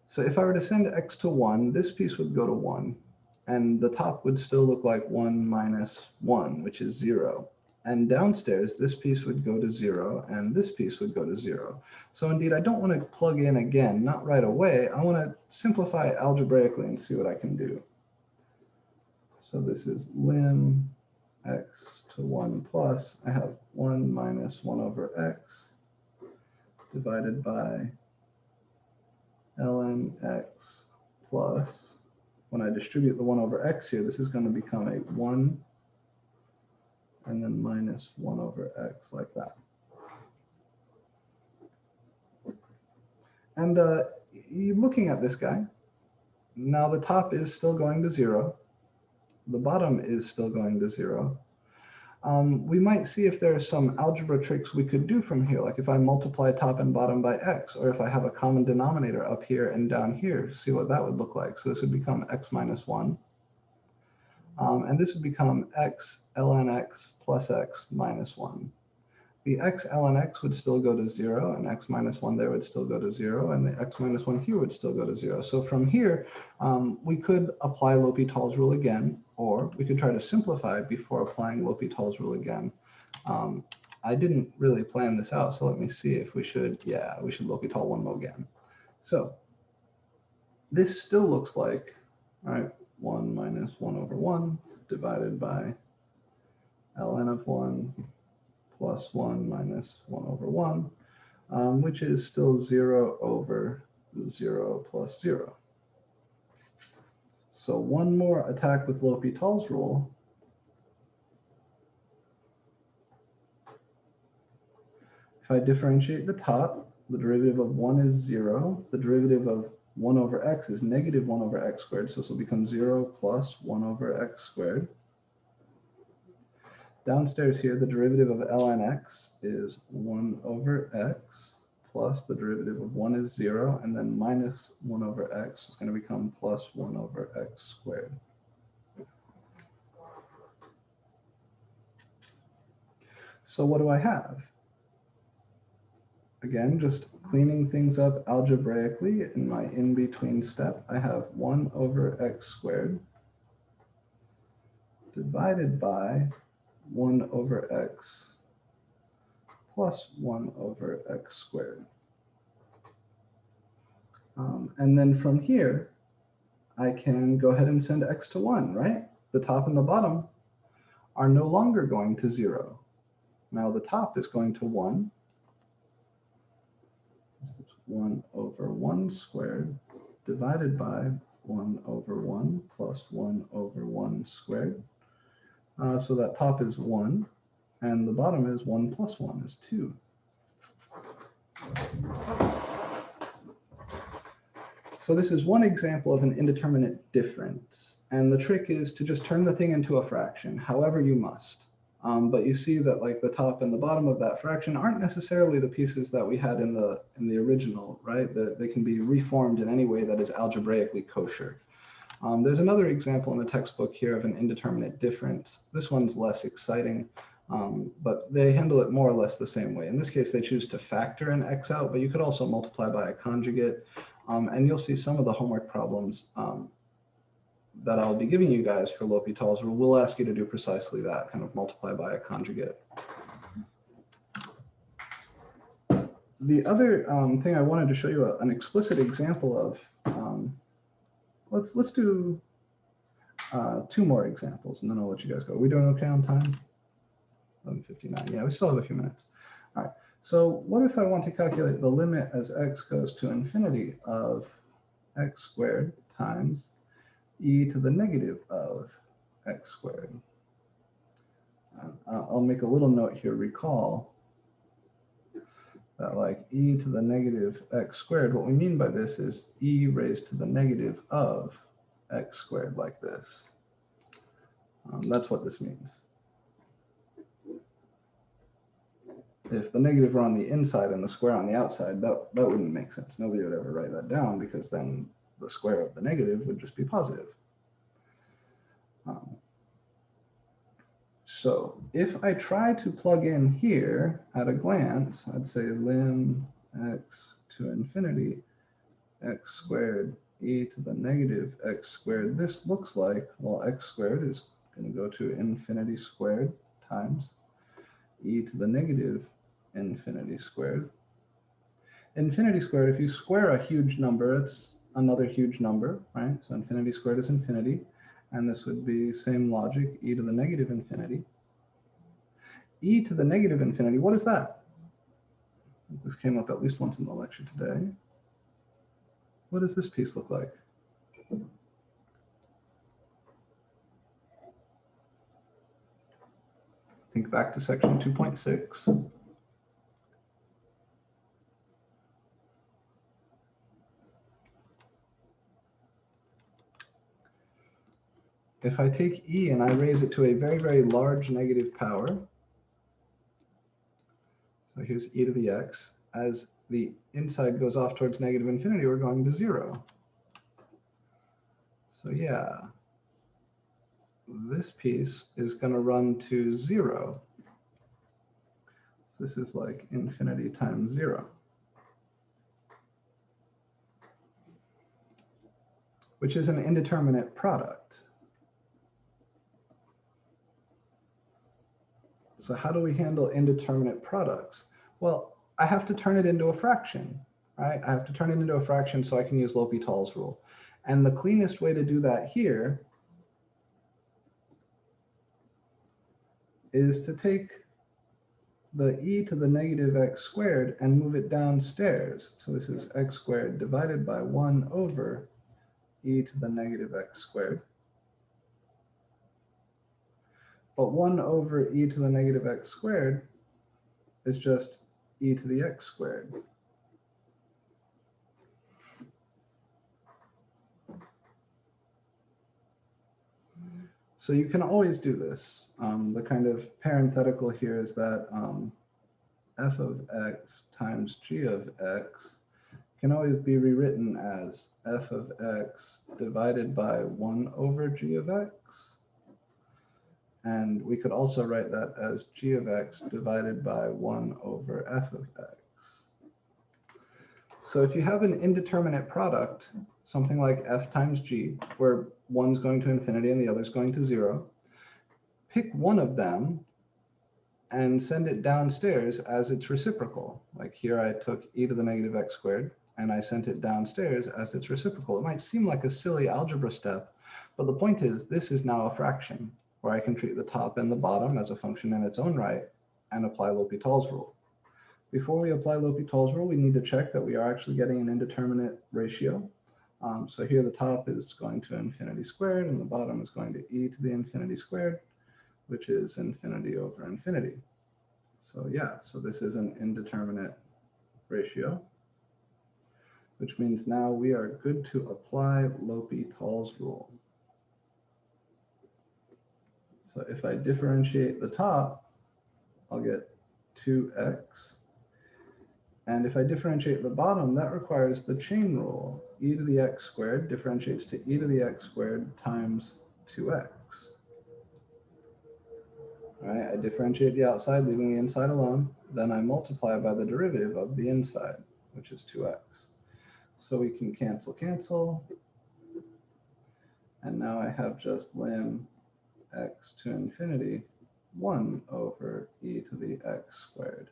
So if I were to send x to 1, this piece would go to 1, and the top would still look like 1 minus 1, which is 0. And downstairs, this piece would go to 0, and this piece would go to 0. So indeed, I don't want to plug in again, not right away. I want to simplify algebraically and see what I can do. So this is lim x to 1 plus, I have 1 minus 1 over x divided by ln x plus, when I distribute the 1 over x here, this is going to become a 1 and then minus 1 over x like that. And looking at this guy, now the top is still going to 0. The bottom is still going to 0. We might see if there are some algebra tricks we could do from here, like if I multiply top and bottom by x, or if I have a common denominator up here and down here, see what that would look like. So this would become x minus 1. And this would become x ln x plus x minus 1. The x ln x would still go to 0, and x minus 1 there would still go to 0, and the x minus 1 here would still go to 0. So from here, we could apply L'Hopital's rule again, or we could try to simplify before applying L'Hopital's rule again. I didn't really plan this out, so let me see if we should, yeah, we should L'Hopital one more again. So this still looks like, all right, 1 minus 1 over 1 divided by ln of 1 plus 1 minus 1 over 1, which is still 0 over 0 plus 0. So one more attack with L'Hopital's rule. If I differentiate the top, the derivative of 1 is 0. The derivative of 1 over x is negative 1 over x squared, so this will become 0 plus 1 over x squared. Downstairs here, the derivative of ln x is 1 over x plus the derivative of 1 is 0, and then minus 1 over x is going to become plus 1 over x squared. So what do I have? Again, just cleaning things up algebraically in my in-between step, I have 1 over x squared divided by 1 over x plus 1 over x squared. And then from here, I can go ahead and send x to 1, right? The top and the bottom are no longer going to 0. Now the top is going to 1. This is 1 over 1 squared divided by 1 over 1 plus 1 over 1 squared. So that top is 1, and the bottom is 1 plus 1 is 2. So this is one example of an indeterminate difference. And the trick is to just turn the thing into a fraction, however you must. But you see that like the top and the bottom of that fraction aren't necessarily the pieces that we had in the original, right? They can be reformed in any way that is algebraically kosher. There's another example in the textbook here of an indeterminate difference. This one's less exciting, but they handle it more or less the same way. In this case, they choose to factor an x out, but you could also multiply by a conjugate. And you'll see some of the homework problems that I'll be giving you guys for L'Hopital's rule will ask you to do precisely that, kind of multiply by a conjugate. The other thing I wanted to show you an explicit example of, let's do 2 more examples, and then I'll let you guys go. Are we doing okay on time? 11:59. Yeah, we still have a few minutes. All right. So what if I want to calculate the limit as x goes to infinity of x squared times e to the negative of x squared? I'll make a little note here. Recall that like e to the negative x squared, what we mean by this is e raised to the negative of x squared, like this. That's what this means. If the negative were on the inside and the square on the outside, that wouldn't make sense. Nobody would ever write that down, because then the square of the negative would just be positive. So if I try to plug in here at a glance, I'd say lim x to infinity x squared e to the negative x squared. This looks like, well, x squared is going to go to infinity squared times e to the negative infinity squared. Infinity squared, if you square a huge number, it's another huge number, right? So infinity squared is infinity. And this would be same logic, e to the negative infinity. E to the negative infinity, what is that? This came up at least once in the lecture today. What does this piece look like? Think back to section 2.6. if I take e and I raise it to a very, very large negative power, so here's e to the x, as the inside goes off towards negative infinity, we're going to 0. So yeah, this piece is going to run to 0. This is like infinity times 0, which is an indeterminate product. So how do we handle indeterminate products? Well, I have to turn it into a fraction, right? I have to turn it into a fraction so I can use L'Hopital's rule. And the cleanest way to do that here is to take the e to the negative x squared and move it downstairs. So this is x squared divided by 1 over e to the negative x squared. But 1 over e to the negative x squared is just e to the x squared. So you can always do this. The kind of parenthetical here is that f of x times g of x can always be rewritten as f of x divided by 1 over g of x. And we could also write that as g of x divided by 1 over f of x. So if you have an indeterminate product, something like f times g, where one's going to infinity and the other's going to 0, pick one of them and send it downstairs as its reciprocal. Like here I took e to the negative x squared and I sent it downstairs as its reciprocal. It might seem like a silly algebra step, but the point is this is now a fraction where I can treat the top and the bottom as a function in its own right and apply L'Hopital's rule. Before we apply L'Hopital's rule, we need to check that we are actually getting an indeterminate ratio. So here the top is going to infinity squared and the bottom is going to e to the infinity squared, which is infinity over infinity. So yeah, so this is an indeterminate ratio, which means now we are good to apply L'Hopital's rule. So if I differentiate the top, I'll get 2x. And if I differentiate the bottom, that requires the chain rule. E to the x squared differentiates to e to the x squared times 2x. All right, I differentiate the outside, leaving the inside alone. Then I multiply by the derivative of the inside, which is 2x. So we can cancel, cancel. And now I have just lim x to infinity 1 over e to the x squared.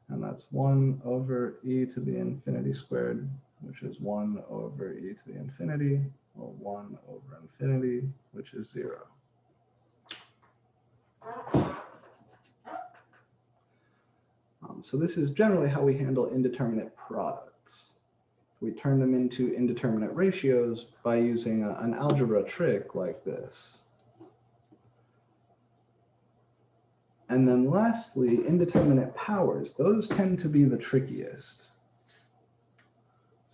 And that's 1 over e to the infinity squared, which is 1 over e to the infinity, or 1 over infinity, which is 0. So this is generally how we handle indeterminate products. We turn them into indeterminate ratios by using an algebra trick like this. And then lastly, indeterminate powers. Those tend to be the trickiest.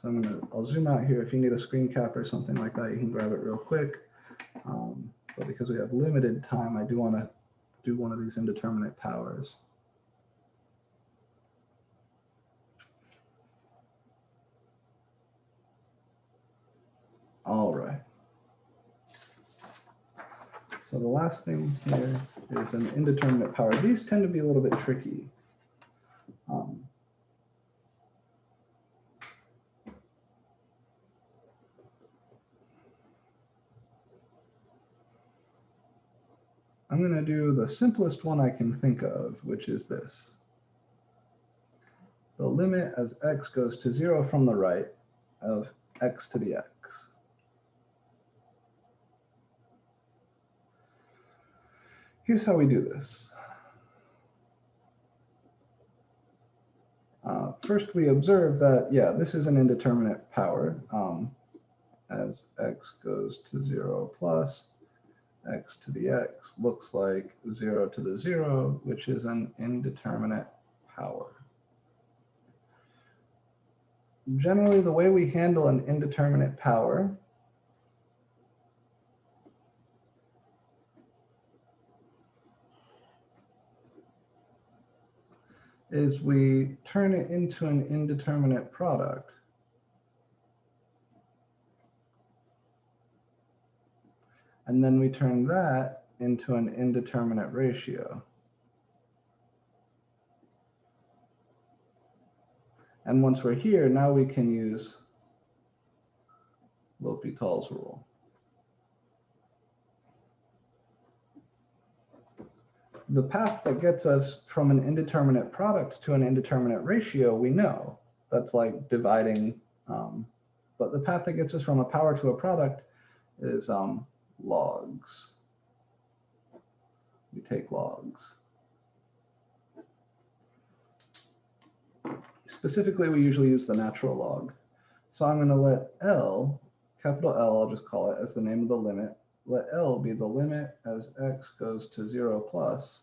So I'll zoom out here. If you need a screen cap or something like that, you can grab it real quick. But because we have limited time, I do want to do one of these indeterminate powers. All right. So the last thing here is an indeterminate power. These tend to be a little bit tricky. I'm going to do the simplest one I can think of, which is this. The limit as x goes to 0 from the right of x to the x. Here's how we do this. First, we observe that, yeah, this is an indeterminate power. As x goes to 0 plus x to the x looks like 0 to the 0, which is an indeterminate power. Generally, the way we handle an indeterminate power is we turn it into an indeterminate product. And then we turn that into an indeterminate ratio. And once we're here, now we can use L'Hopital's rule. The path that gets us from an indeterminate product to an indeterminate ratio, we know. That's like dividing. But the path that gets us from a power to a product is logs. We take logs. Specifically, we usually use the natural log. So I'm going to let L, capital L, I'll just call it as the name of the limit. Let L be the limit as x goes to 0 plus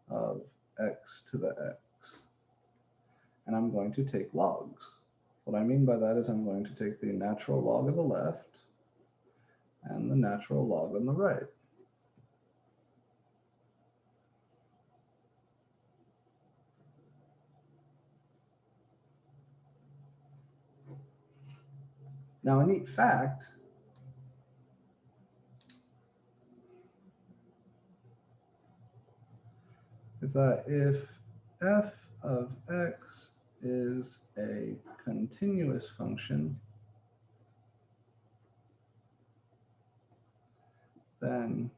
of x to the x. And I'm going to take logs. What I mean by that is I'm going to take the natural log on the left and the natural log on the right. Now, a neat fact is that if f of x is a continuous function, then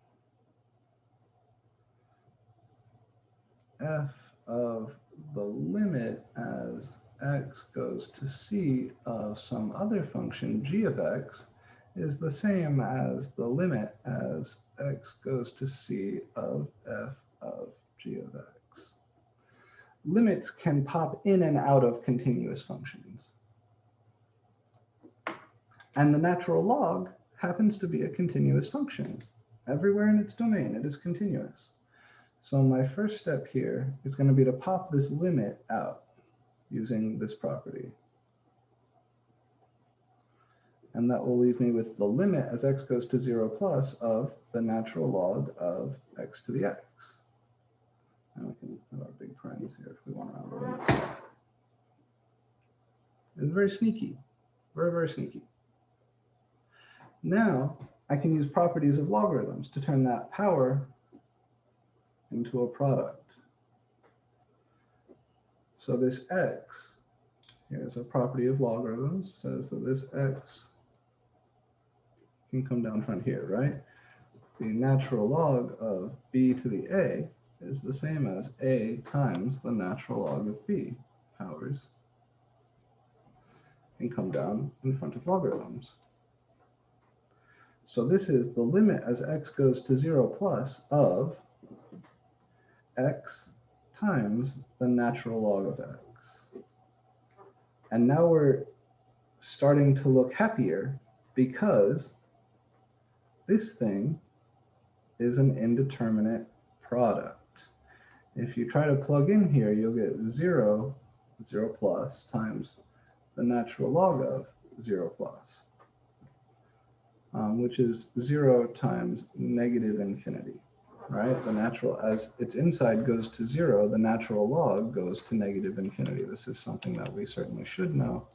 f of the limit as x goes to c of some other function g of x is the same as the limit as x goes to c of f of g of x. Limits can pop in and out of continuous functions. And the natural log happens to be a continuous function. Everywhere in its domain, it is continuous. So my first step here is going to be to pop this limit out using this property. And that will leave me with the limit as x goes to 0 plus of the natural log of x to the x. And we can have our big parens here if we want to round the limits. It's very sneaky, very, very sneaky. Now I can use properties of logarithms to turn that power into a product. So this x, here's a property of logarithms, says that this x can come down front here, right? The natural log of b to the a is the same as a times the natural log of b powers, and come down in front of logarithms. So this is the limit as x goes to 0 plus of x times the natural log of x. And now we're starting to look happier because this thing is an indeterminate product. If you try to plug in here, you'll get 0 plus times the natural log of 0 plus, which is 0 times negative infinity, right? The natural, as its inside goes to 0, the natural log goes to negative infinity. This is something that we certainly should know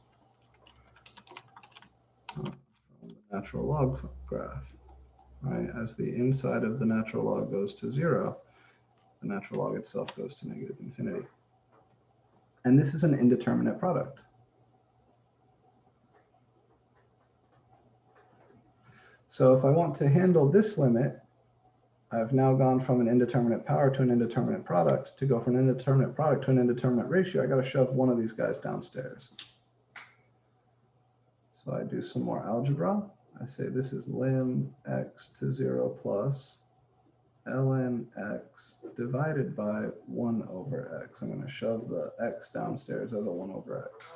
from the natural log graph, right? As the inside of the natural log goes to 0, the natural log itself goes to negative infinity. And this is an indeterminate product. So if I want to handle this limit, I've now gone from an indeterminate power to an indeterminate product. To go from an indeterminate product to an indeterminate ratio, I got to shove one of these guys downstairs. So I do some more algebra. I say this is lim x to 0 plus ln x divided by 1 over x. I'm going to shove the x downstairs as a 1 over x.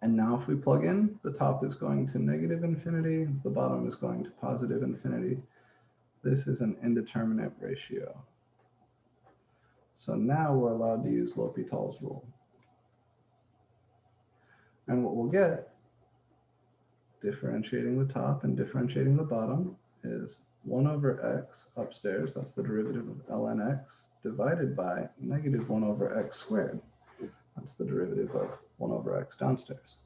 And now if we plug in, the top is going to negative infinity, the bottom is going to positive infinity. This is an indeterminate ratio. So now we're allowed to use L'Hopital's rule. And what we'll get, differentiating the top and differentiating the bottom, is 1 over x upstairs, that's the derivative of ln x, divided by negative 1 over x squared. That's the derivative of 1 over x downstairs.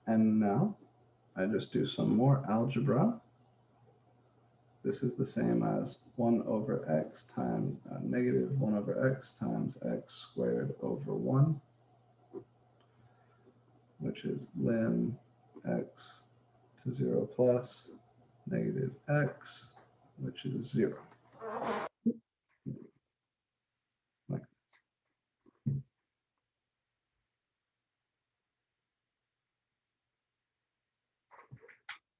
And now I just do some more algebra. This is the same as 1 over x times negative 1 over x times x squared over 1, which is ln x to 0 plus negative x, which is 0. Like this.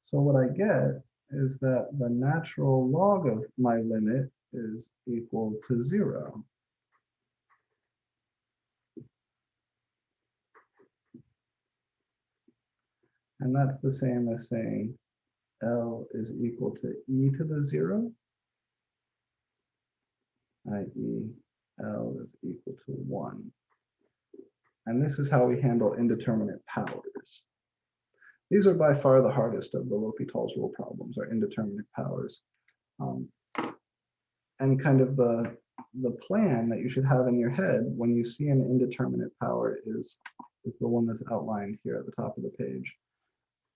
So what I get is that the natural log of my limit is equal to 0. And that's the same as saying L is equal to e to the 0, i.e. L is equal to 1. And this is how we handle indeterminate powers. These are by far the hardest of the L'Hopital's rule problems, are indeterminate powers. And kind of the plan that you should have in your head when you see an indeterminate power is the one that's outlined here at the top of the page.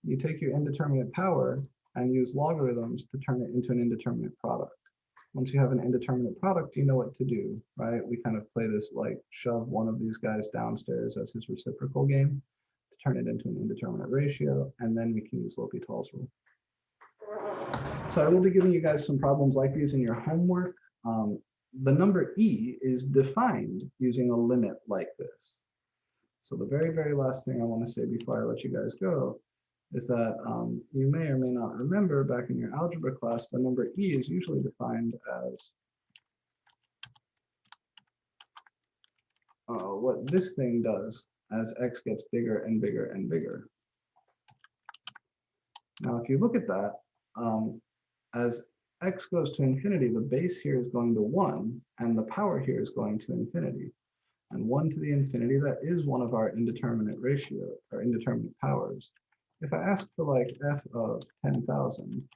You take your indeterminate power and use logarithms to turn it into an indeterminate product. Once you have an indeterminate product, you know what to do, right? We kind of play this like shove one of these guys downstairs as his reciprocal game to turn it into an indeterminate ratio, and then we can use L'Hopital's rule. So I will be giving you guys some problems like these in your homework. The number e is defined using a limit like this. So the very, very last thing I want to say before I let you guys go is that you may or may not remember back in your algebra class, the number e is usually defined as what this thing does as x gets bigger and bigger and bigger. Now, if you look at that, as x goes to infinity, the base here is going to 1, and the power here is going to infinity. And 1 to the infinity, that is one of our indeterminate ratio, or indeterminate powers. If I ask for like f of 10,000,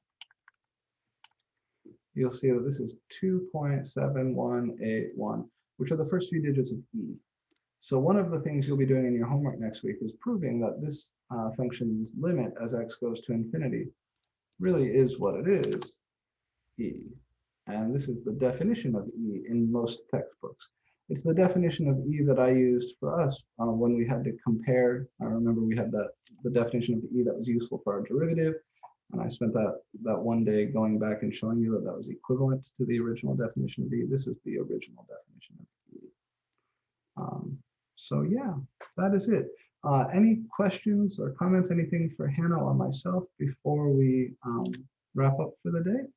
you'll see that this is 2.7181, which are the first few digits of e. So one of the things you'll be doing in your homework next week is proving that this function's limit as x goes to infinity really is what it is, e. And this is the definition of e in most textbooks. It's the definition of e that I used for us when we had to compare. I remember we had the definition of e that was useful for our derivative, and I spent that one day going back and showing you that that was equivalent to the original definition of e. This is the original definition of e. So yeah, that is it. Any questions or comments, anything for Hannah or myself before we wrap up for the day?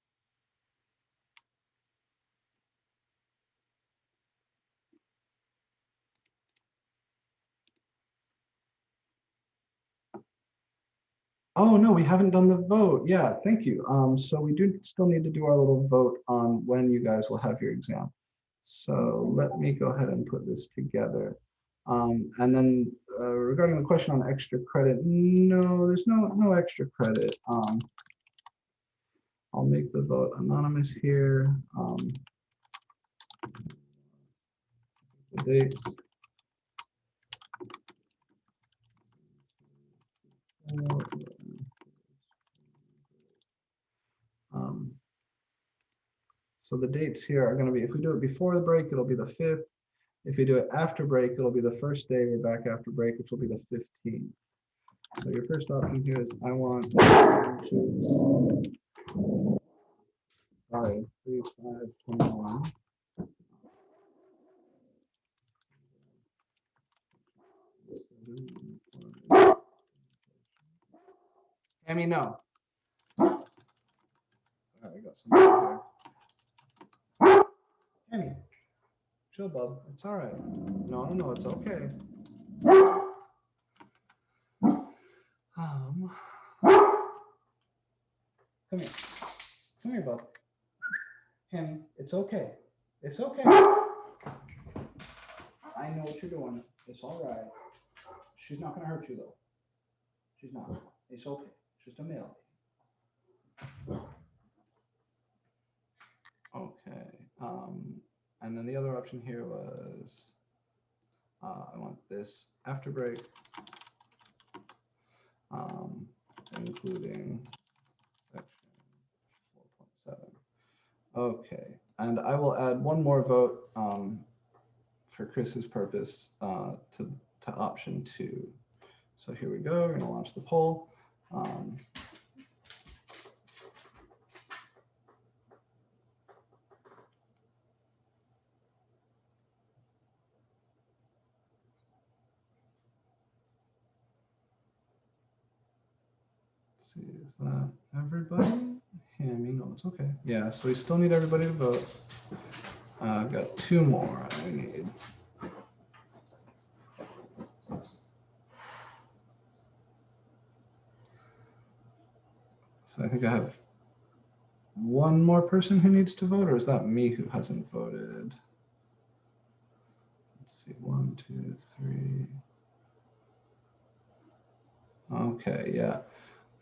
Oh, no, we haven't done the vote. Yeah, thank you. So we do still need to do our little vote on when you guys will have your exam. So let me go ahead and put this together. And then regarding the question on extra credit, no, there's no extra credit. I'll make the vote anonymous here. The dates. So the dates here are going to be, if we do it before the break, it'll be the 5th. If you do it after break, it'll be the first day we're back after break, which will be the 15th. So your first option here is I want 3, 5, 21. Amy, no. Sorry, I got something here. Amy, chill, bub. It's all right. No, it's okay. Come here. Come here, bub. Amy, it's okay. It's okay. I know what you're doing. It's all right. She's not going to hurt you, though. She's not. It's okay. It's just a male. Okay. And then the other option here was, I want this after break, including section 4.7. Okay, and I will add one more vote for Chris's purpose to option 2. So here we go, we're gonna launch the poll. Let's see, is that everybody? Hammy, no, it's okay. Yeah, so we still need everybody to vote. I've got 2 more I need. So I think I have 1 more person who needs to vote, or is that me who hasn't voted? Let's see, 1, 2, 3. Okay, yeah.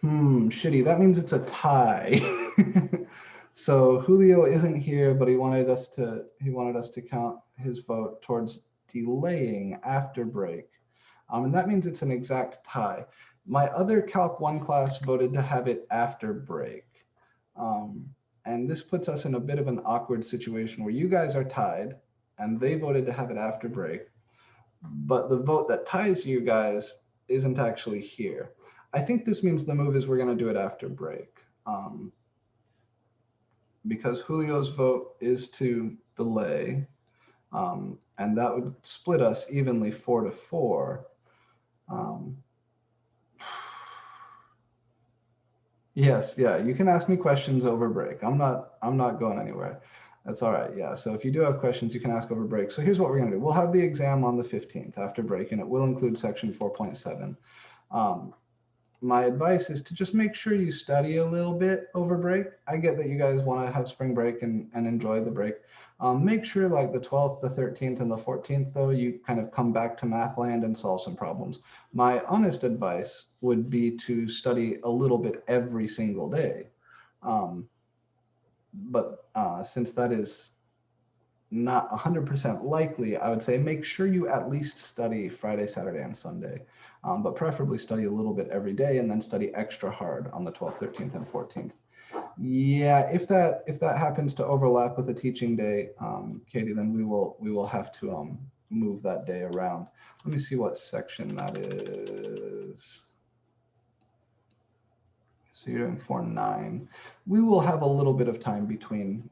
Shitty, that means it's a tie. So Julio isn't here, but he wanted us to count his vote towards delaying after break. And that means it's an exact tie. My other Calc 1 class voted to have it after break. And this puts us in a bit of an awkward situation where you guys are tied and they voted to have it after break, but the vote that ties you guys isn't actually here. I think this means the move is we're going to do it after break. Because Julio's vote is to delay, and that would split us evenly 4-4. Yes, yeah, you can ask me questions over break. I'm not going anywhere. That's all right, yeah. So if you do have questions, you can ask over break. So here's what we're gonna do. We'll have the exam on the 15th after break, and it will include section 4.7. My advice is to just make sure you study a little bit over break. I get that you guys want to have spring break and enjoy the break. Make sure like the 12th, the 13th, and the 14th, though, you kind of come back to math land and solve some problems. My honest advice would be to study a little bit every single day. But since that is not 100% likely, I would say make sure you at least study Friday, Saturday, and Sunday, but preferably study a little bit every day and then study extra hard on the 12th, 13th, and 14th. Yeah, if that happens to overlap with a teaching day, Katie, then we will have to move that day around. Let me see what section that is. So you're doing 4-9. We will have a little bit of time between.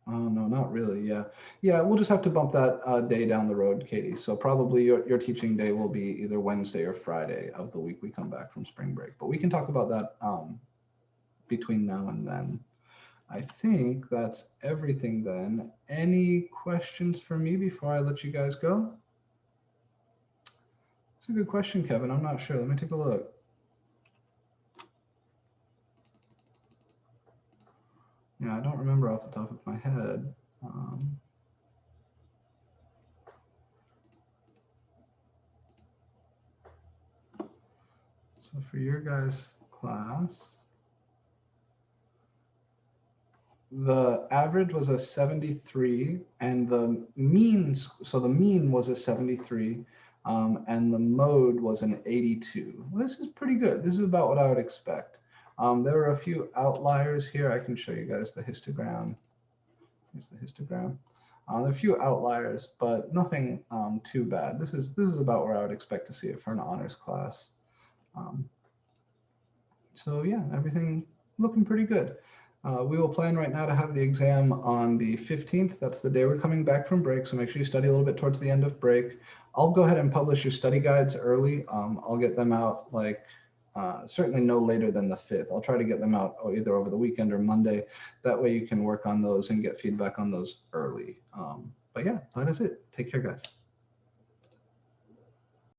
Oh, no, not really. Yeah. Yeah, we'll just have to bump that day down the road, Katie. So probably your teaching day will be either Wednesday or Friday of the week we come back from spring break. But we can talk about that between now and then. I think that's everything then. Any questions for me before I let you guys go? That's a good question, Kevin. I'm not sure. Let me take a look. Yeah, I don't remember off the top of my head. So for your guys' class, the average was a 73 and the means, so the mean was a 73 and the mode was an 82. Well, this is pretty good. This is about what I would expect. There were a few outliers here. I can show you guys the histogram. Here's the histogram. There are a few outliers, but nothing too bad. This is about where I would expect to see it for an honors class. So yeah, everything looking pretty good. We will plan right now to have the exam on the 15th. That's the day we're coming back from break, so make sure you study a little bit towards the end of break. I'll go ahead and publish your study guides early. I'll get them out like certainly no later than the 5th. I'll try to get them out either over the weekend or Monday. That way you can work on those and get feedback on those early. But yeah, that is it. Take care, guys.